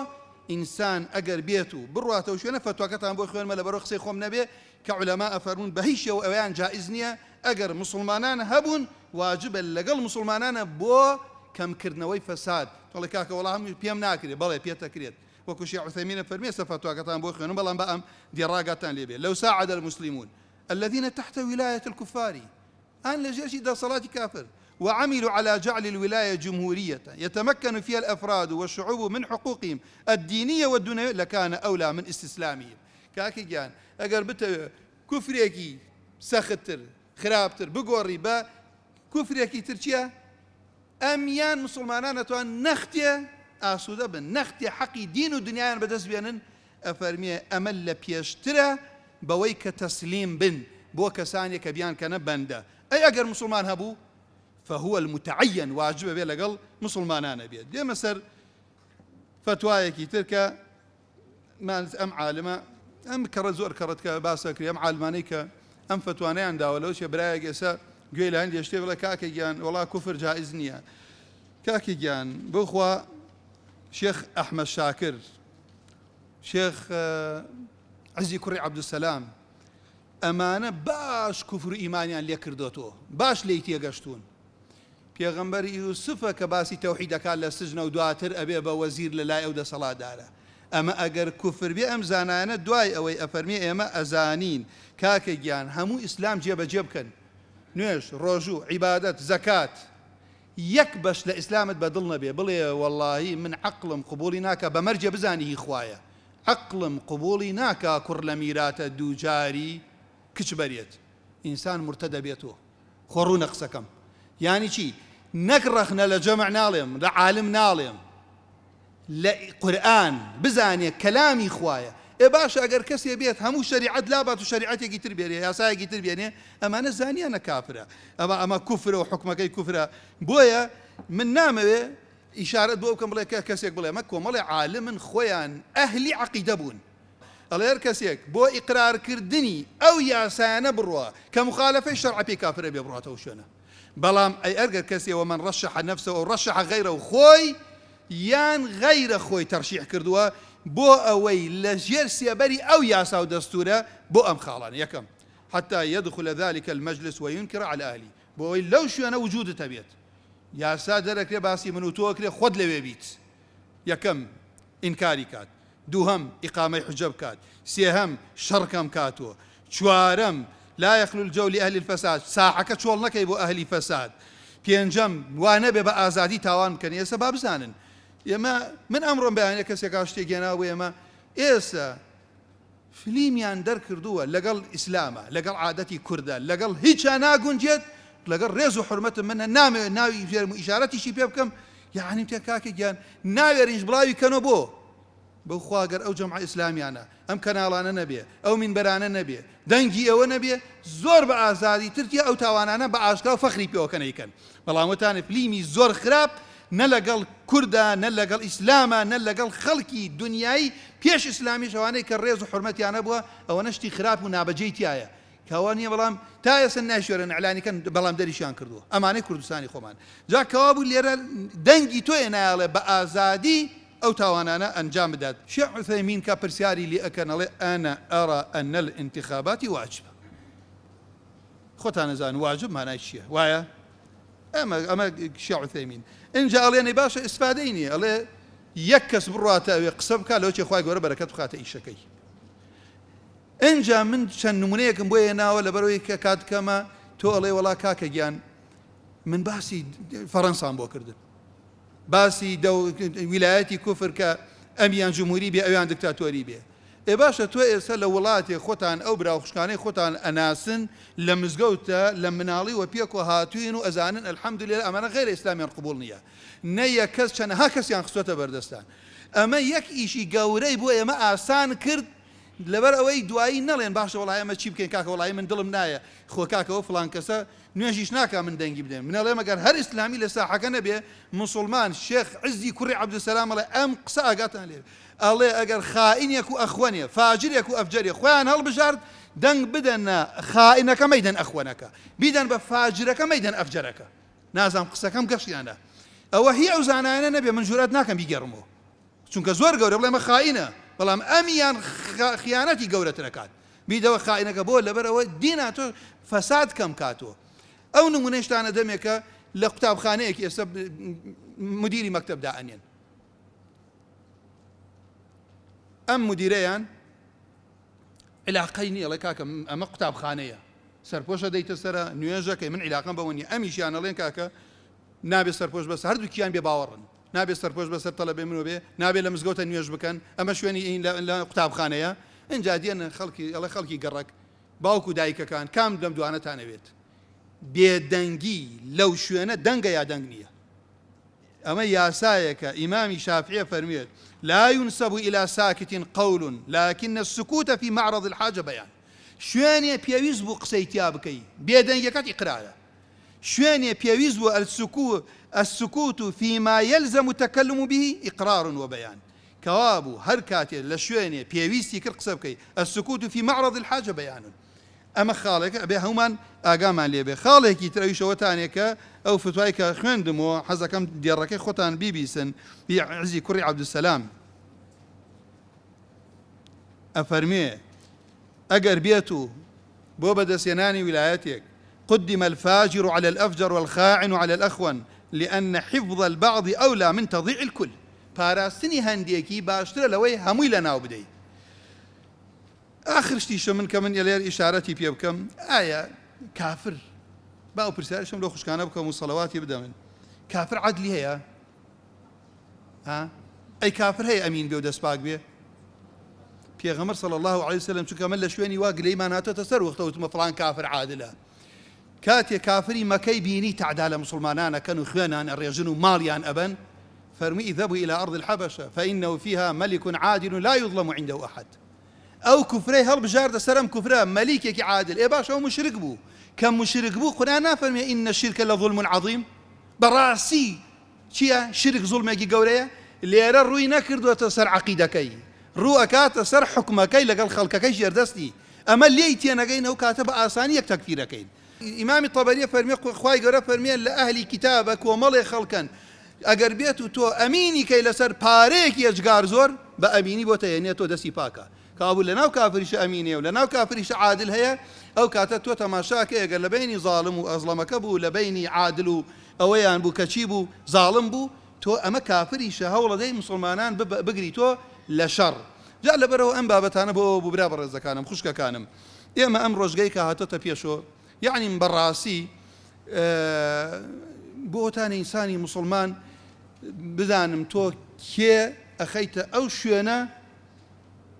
ئینسان ئەگەر بێت و بڕاتەوە شوێنە فتواکەتان بۆ خوێنمە لەبەرەوە قسەی خۆم نەبێ کە عولەما ئەفەرمون بە هیچ شێوە ئەویان جائز نییە ئەگەر مسلمانان هەبوون واجبە لەگەڵ مسلمانانە بۆ کەمکردنەوەی فەساد تۆڵی کاکە وەڵام پێم ناکرێت بەڵێ پێتەکرێت وەکو شیخ عثەیمین فەرمیێ فتواکەتان بۆ خوێنم بەڵام بە ئەم دیێڕاگاتان لێبێ لەو ساعد المسلمون الذين تحت ولاية الكفار أن لجيش دا صلاة كافر وعملوا على جعل الولاية جمهورية يتمكن فيها الأفراد والشعوب من حقوقهم الدينية والدنيوية لكان أولى من استسلامهم كاكي جان أقر بتا كفريكي سختر خرابتر بقوري با كفريكي ترشيا أميان مسلمانان توان نختي آسودا بن نختي حقي دين ودنيا بدس بيانن أفرمي أمل بيشترى بويك تسليم بن بو كساني كبيان كان بندا أي أجر مسلمان هبو فهو المتعين واجب به لقل مسلمانان بيد دي مسر فتوايكي تلك ما أم عالمة أم كرزور كرتك باسك أم عالمانيك أم فتواني عند ولوش برايق إسا قيل عندي يشتغل كاكي جان والله كفر جائز نية كاكي جان بأخوة شيخ أحمد شاكر شيخ عزي كري عبد السلام أمانة باش كفر إيمانيان ليه كردوتو باش ليتي قشتون پێغەمبەر یوسفە کە باسی تەوحیدەکات لە سجنە و دواتر ئەبێ بە وەزیر لەلای ئەو دەسەڵاتدارە ئەمە ئەگەر کوفر بێ ئەم زانانە دوای ئەوەی ئەفەرمێ ئێمە ئەزانین کاکە گیان هەموو ئیسلام جێبەجێ بکەن نوێژ ڕۆژوو عیبادەت زەکات یەک بەش لە ئیسلامت بەدڵ نەبێ بڵێ وەڵڵاهی من عەقڵم قبوڵی ناکە بەمەرجێ بزانی هی خوایە عەقڵم قبوڵی ناکە کوڕ لە میراتە دووجاری کچ بەرێت ئینسان مرتەدە بێتەوە خۆڕوونە قسەکەم یانی چی نەکڕەخنە لە جەمع ناڵێم لە عالم ناڵێم لە قورئان بزانێ کەلامی خوایە ئێ باشە ئەگەر کەسێ بێت هەموو شەریعەت لابات و شەریعەتێکی تر بێنێ یاسایەکی تر بێنێ ئەمانە زانیانە کافرە ئەمە کوفرە و حکمەکەی کوفرە بۆیە من نامەوێ ئیشارەت بۆ بکەم بڵێ کەسێک بڵێ مە کۆمەڵی عالمن خۆیان ئەهلی عەقیدە بوون ئەڵێ هەر کەسێک بۆ ئیقرارکردنی ئەو یاسایانە بڕوە کە مخالفەی شەرع پێی کافرە بێ بڕاتەوە شوێنە بەڵام ئەی ئەرگەر کەسێ ومن رشح نفسه و رشح غیره خۆی یان غیرە خۆی تەرشیح کردووە بۆ ئەوەی لە ژێر سێبەری ئەو یاسا و دەستورە بۆ ئەم خاڵان یەکەم حتى يدخل ذلك المجلس وينكر على أهله بۆ ئەوەی لەو شوێنە وجودت هەبێت یاسا دەرەکرێ باسی من و تۆ کرێ خۆت لەوێ بیت یەکەم ئینکاری کات دووهەم ئیقامەی حجە بکات سێهەم شەڕکەم کاتوە چوارەم لا يخلو الجو لأهل الفساد ساحەکە چۆڵ نەکەی بۆ ئەهلی فەساد پێنجەم وانە بێ بە ئازادی تاوان بکەن ئێستا با بزانن ئێمە من ئەمڕۆم بەیانە کەسێکا شتێکێناوە ئێمە ئێستا فلیمیان دەرکردووە لەگەڵ ئیسلامە لەگەڵ عادەتی کوردە لەگەڵ هیچا ناگونجێت لەگەڵ ڕێز و حرمەتم منە نامەوێت ناوی ژێرم و ئیشارەتیشی پێ بکەم یعنی تێ کاکە گیان ناوێرینش بڵاوی کەنەوە بۆ بەخوا گەر ئەو جەمع ئیسلامیانە ئەم کەناڵانە نەبێ ئەو مینبەرانە نەبێ دەنگی ئەوە نەبێ زۆر بە ئازادی ترکیە ئەو تاوانانە بە ئاشکرا و فەخری پێوەکە نەیکەن بەڵام وتانە فلیمی زۆر خراپ نە لەگەڵ کوردە نە لەگەڵ ئیسلامە نە لەگەڵ خەڵکی دنیایی پێش ئیسلامی شەوانەی کە ڕێز و حرمەتیانە بووە ئەوە نەشتی خراپ و نابەجێی تایە کەوا نییە بەڵام تا ئێستا ناشوێرن ئەعلانیکەن بەڵام دەریشیان کردووە ئەمانەی کوردستانی خۆمان جا کەوا بوو لێرە دەنگی تۆ نایڵێ بە ئازادی أو تاوانانا أنجام بدات شيخ عثيمين كبرسياري لي أكن أنا أرى أن الانتخابات واجبة خوتانا زان واجب ما نايشيه وايا أما شيخ عثيمين إن جاء لي باشا إسفاديني الله يكس براتا ويقسمك لو شيخ خواي قرب بركات خاطئ إيشكي إن جاء من شن نمونيك بوينا ولا بروي كاد كما تو الله ولا كاكا جان من باسي فرنسا بوكردن باسی ویلایەتی کوفر کە ئەمیان جمهوری بێ ئەویان دکتاتۆری بێ ئێ باشە تۆ ئێستا لە وڵاتی خۆتان ئەو براوخشکانەی خۆتان ئەناسن لە مزگەوتە لە مناڵی و پێک و هاتوین و ئەزانن ئەلحەمدولێ ئەمانە غێر ئیسلامیان قبوڵ نییە نەیە کەس چەندەها کەسیان خستۆتە بەردەستان ئەمە یەک ئیشی گەورەی بۆ ئێمە ئاسان کرد لەبەر ئەوەی دوایی نەڵێن باشە وڵای ئەمە چی بکەین کاکە وڵای من دڵم نایە خۆ کاکەوە فڵان کەسە نوێژیش ناکا من دەنگی بدەم منەڵێ مەگەر هەر ئیسلامی لە ساحەکە نەبێ مسلمان شێخ عزی کوڕی عەبدولسەلام ئەڵێ ئەم قسە ئاگاتان لێ ئەڵێ ئەگەر خائینێک و ئەخوەنێ فاجرێک و ئەفجەرێ خۆیان هەڵبژارد دەنگ بدەنە خائینەکە مەیدەن ئەخوەنەکە بیدەن بە فاجرەکە مەیدەن ئەفجەرەکە نازام قسەکەم گەشتیانە ئەوە هی ئەو زانایانە نەبێ من جورات ناکەم بیگەڕمەوە چونکە زۆر گەورە بڵێ مە خائینە بەڵام ئەمیان خیانەتی گەورەترەکات بیدەوە خائینەکە بۆ لەبەرەوە دینا تۆ فەساد کەم کاتوە ئەو نمونەشتانە دەمێکە لە قوتابخانەیەکی ئێستا مدیری مەکتەبدا ئەنێن ئەم مدیرەیان علاقەی نییە ئەڵێ کاکە ئەمە قوتابخانەیە سەرپۆشە دەیتە سەرە نوێژەکەی من علاقەم بەوە نیە ئەمیشیان ئەڵێن کاکە نابێت سەرپۆش بەسەر هەردووکیان بێ باوەڕن نابێت سەرپۆش بەسەر تەڵەبێ منۆ بێ نابێت لە مزگەوتە نوێژ بکەن ئەمە شوێنی لە قوتابخانەیە ئەنجا دێنە خەڵکی ئەڵێ خەڵکی گەڕک باوکو دایکەکان کام دەم دوانەتانەوێت بێدەنگی لەو شوێنە دەنگە یا دەنگ نییە ئەمە یاسایەکە ئیمامی شافعی فەرموێت لا ينسب إلى ساكت قول لكن السكوت في معرض الحاجة بيان شوێنێ پێویست بوو قسەی تیا بکەی بێدەنگەکەت ئیقرارە شوێنێ پێویست بوو السكوت فيما يلزم التكلم به إقرار وبيان كوابو هر كاتي لشويني بيويستي كل قصة بكي السكوت في معرض الحاجة بيان أما خالك أبي همان أقامان لي أبي خالك يتريش وتانيك أو فتوايك خندمو حزا كم ديارك خوتان بيبيسن بعزي كري عبدالسلام أفرمي أقر بيتو بوبدا سيناني ولايتك قدم الفاجر على الأفجر والخاعن على الأخون لأن حفظ البعض أولى من تضيع الكل باراستني هنديكي باشتر لوي هموي لنا وبدي آخر شتي شو من كمن يلير إشارتي بيبكم آية كافر باو برسالة شم لو خشكانا بكم وصلوات يبدأ من كافر عدلي هي ها أي كافر هي أمين بيو دسباق بيه بيغمر صلى الله عليه وسلم شو كمل لشويني واقل إيماناته تسر وقتوت مفلان كافر عادله كاتي كافري مكي بيني تعدال مسلمانان كانوا خوانان الرجل ماليان أبن فرمي اذهبوا إلى أرض الحبشة فإنه فيها ملك عادل لا يظلم عنده أحد أو كفري هل بجارد سلام كفره مليكك عادل إيه باشا هو مشرك بو كم مشرك بو قرآن فرمي إن الشرك لظلم عظيم براسي شيا شرك ظلم يجي قوريا اللي يرى الروي نكرد وتسر عقيدكي رؤكات تسر حكمكي لقال خلقكي جردستي أما اللي يتينا قينه كاتب آسانيك تكفيركين إمام الطبري فرمي خواي قرأ فرمي لأهل كتابك وملي خلقا أجر بيتو تو أميني كي لسر باريك يجقار زور بأميني بوتيني تو دسي باكا كابو لناو كافريش أميني ولناو كافريش عادل هيا أو كاتتو تماشاك أجر لبيني ظالم وأظلمك بو لبيني عادل أويان بو كشيبو ظالم بو تو أما كافريش هولا دي مسلمانان بقري تو لشر جاء لبرو أم بابتانا بو برابر الزكانم خشكا كانم إما أم رجيكا هاتتا بيشو يعني من براسي بوتان إنساني مسلمان بدانم تو كي أخيت أو شونا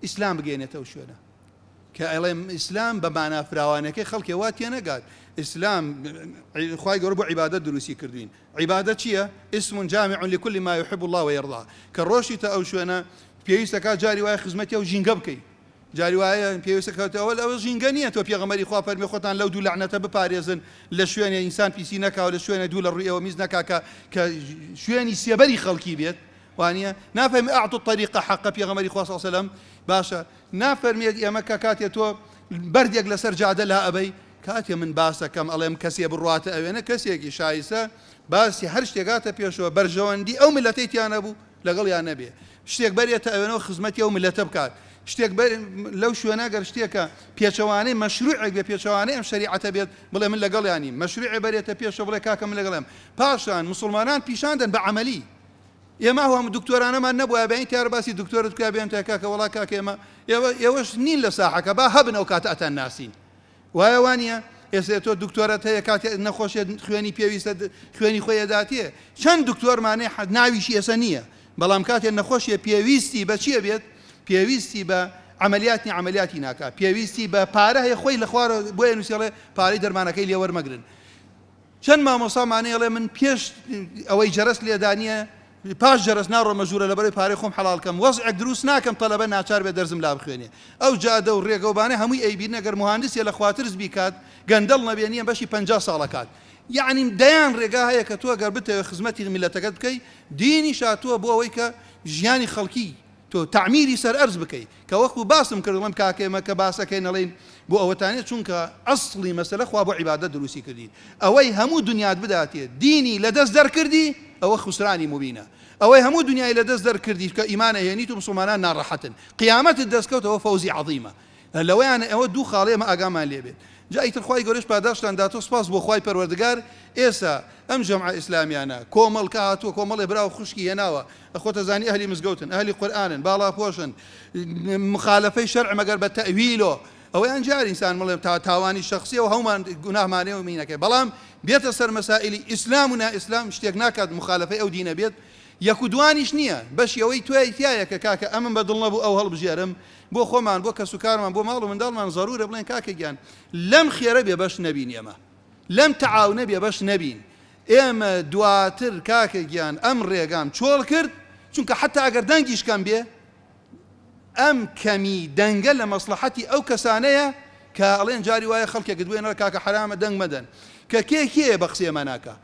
إسلام بقينت أو شونا كألم إسلام بمعنى فراوانك خلق واتينا قال إسلام خواي قربوا عبادة دروسي كردين عبادة شيء اسم جامع لكل ما يحب الله ويرضاه كالروشي أو شونا بيسكا جاري واي خزمتي أو جنقبكي جاري وایە پێویستە ئەوە ئەوە ژینگە نییە تۆ پێغەمبەری خوا فەرمی خۆتان لەو دوو لەعنەتە بپارێزن لە شوێنێ ئینسان پیسی نەکاو لە شوێنە دوو لە ڕوویەوە میز نەکا کە شوێنی سێبەری خەڵکی بێت وانە نافەرمی ئەعطوا الطریق حەقە پێغەمبەری خوا صلی الله علیه و سلم باشە نافەرمێت ئێمە کە کاتێ تۆ بەردێک لەسەر جادە لا ئەبەی کاتێ من باسەکەم ئەڵێم کەسێ بڕواتە ئەوێنە کەسێکی شایستە باسی هەر شتێکاتە پێشەوە بەرژەوەندی ئەو ملەتەی تیانە بوو لەگەڵ یان نەبێ شتێک بەرێتە ئەوێنەوە خزمەتی ئەو ملەتە بکات شتێک لەو شوێنەگەر شتێکە پێچەوانەی مەشروعێک بێ پێچەوانەی ئەم شەریعەتە بێت بڵێ من لەگەڵ ینی مەشروعێ بەرێتە پێشەوە بڵێ کاکە من لەگەڵم پاشان مسلمانان پیشاندن بە عەمەلی ئێمە هەم دکتۆرانەمان نەبووە بەین تیار باسی دکتۆرت کا بێن تا کاکە وڵا کاکە ئێوەش نین لە ساحەکە با هەبن ئەو کاتە ئەتان ناسین وایە وانە ئێستا تۆ دکتۆرەت هەیە کاتێ نەخۆشیێت خوێنی پێویستە خوێنی خۆی داتیە چەند دکتۆرمانێ ناویشی ئێستا نییە بەڵام کاتێ نەخۆشیە پێویستی بە چیە بێت پێویستی بە عملیاتنی عملیاتی ناکا پێویستی بە پارە هەیە خۆی لە خوارە بۆیە نووسێڵێ پارەی دەرمانەکەی لێوەرمەگرن چەند مامۆسامانەیەڵێ من پێش ئەوەی جەرەس لێدانیە پاش جەرس ناڕۆ مەژوورە لەبەرەی پارەی خۆم حەڵالکەم وەزعێک دروست ناکەم تەلەبە ناچار بێ دەرزم لا بخوێنێ ئەو جادە و ڕێگە و بانەی هەمووی ئەیبین ئەگەر مهندسێ لە خواترز بیکات گەندەڵ نەبێنیە بەشی 50 ساڵەکات یعنی دەیان ڕێگا هەیە کە تۆ گەر بتەوێ خزمەتی میلەتەکەت بکەی دینی شاتووە بۆ ئەوەی کە ژیانی خەڵکی تۆ تعمیری سەر ئەرز بکەی کە وەکو باسم کردڵم کاکێمە کە باسەکەی نەڵێن بۆ ئەوەتانێت چونکە ئەسڵی مەسەلە خوا بۆ عیبادەت دروستی کردین ئەوەی هەموو دنیات بداتێت دینی لەدەست دەرکردی ئەوە خوسرانی مبینە ئەوەی هەموو دنیای لەدەست دەرکردی کە ئیمانە هێنیت و مسلمانان ناڕەحەتن قیامەتت دەستکەوتەوە فەوزی عەظیمە لەوەیان ئەوە دوو خاڵێمە ئاگامان لێبێت جا ئیتر خوای گەورەش پاداشتان داتۆ سپاس بۆ خوای پەروەردگار ئێستا ئەم جەمعە ئیسلامیانە کۆمەڵ کە هاتووە کۆمەڵێ برا و خوشکی هێناوە ئەخۆتە زانی ئەهلی مزگەوتن ئەهلی قورئانن باڵاپۆشن مخالفەی شەرع مەگەر بە تەویلۆ ئەوەیان جار ئینسان مڵێ تاوانی شخصیە و هەومان گوناهمانەیە و مینەکەی بەڵام بێتە سەر مەسائلی ئیسلام و نائیسلام شتێک ناکات مخالفەی ئەو دینە بێت یەک و دوانیش نییە بەشی ئەوەی توای تایە کە کاکە ئەمن بەدڵ نەبوو ئەو هەڵبژێرم بۆ خۆمان بۆ کەسوکارمان بۆ ماڵ و منداڵمان زەرورە بڵێن کاکە گیان لەم خێرە بێ بەش نەبین ئێمە لەم تەعاونە بێ بەش نەبین ئێمە دواتر کاکە گیان ئەم ڕێگام چۆڵ کرد چونکە حتا ئەگەر دەنگیشکەم بێ ئەم کەمی دەنگە لە مەسلحەتی ئەو کەسانەیە کە ئەڵێن جاری وایە خەڵکێک دوێنەر کاکە حرامە دەنگ مەدەن کە کێ بە قسەیەمە ناکە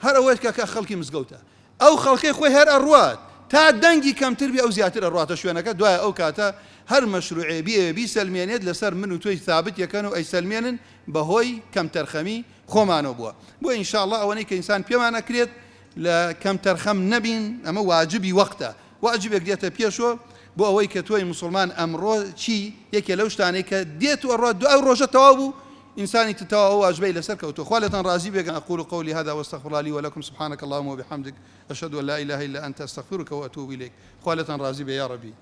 هەر ئەوەیە کە خەڵکی مزگەوتە ئەو خەڵکی خۆی هەر ئەڕوات تا دەنگی کەمتر بێ ئەو زیاتر ئەڕاتە شوێنەکە دوایە ئەو کاتە هەر مەشروعێ بی سەلمێنێت لەسەر من و تۆی ثابت یەکەن و ئەی سەلمێنن بەهۆی کەم تەرخەمی خۆمانەوە بووە بۆ ئینشاءڵڵا ئەوەنەی کە ئینسان پێمانەکرێت لە کەم تەرخەم نەبین ئەمە واجبی وەختە واجبێک دێتە پێشەوە بۆ ئەوەی کە تۆی مسلمان ئەمڕۆ چی یەکێ لەو شتانەی کە دێت و ئەڕات دو ئەو ڕۆژە تەواو بوو إنساني تتواء واجبي لسرك وخالة رازي بك أقول قولي هذا واستغفر الله لي ولكم سبحانك اللهم وبحمدك أشهد أن لا إله إلا أنت أستغفرك وأتوب إليك خالة رازي يا ربي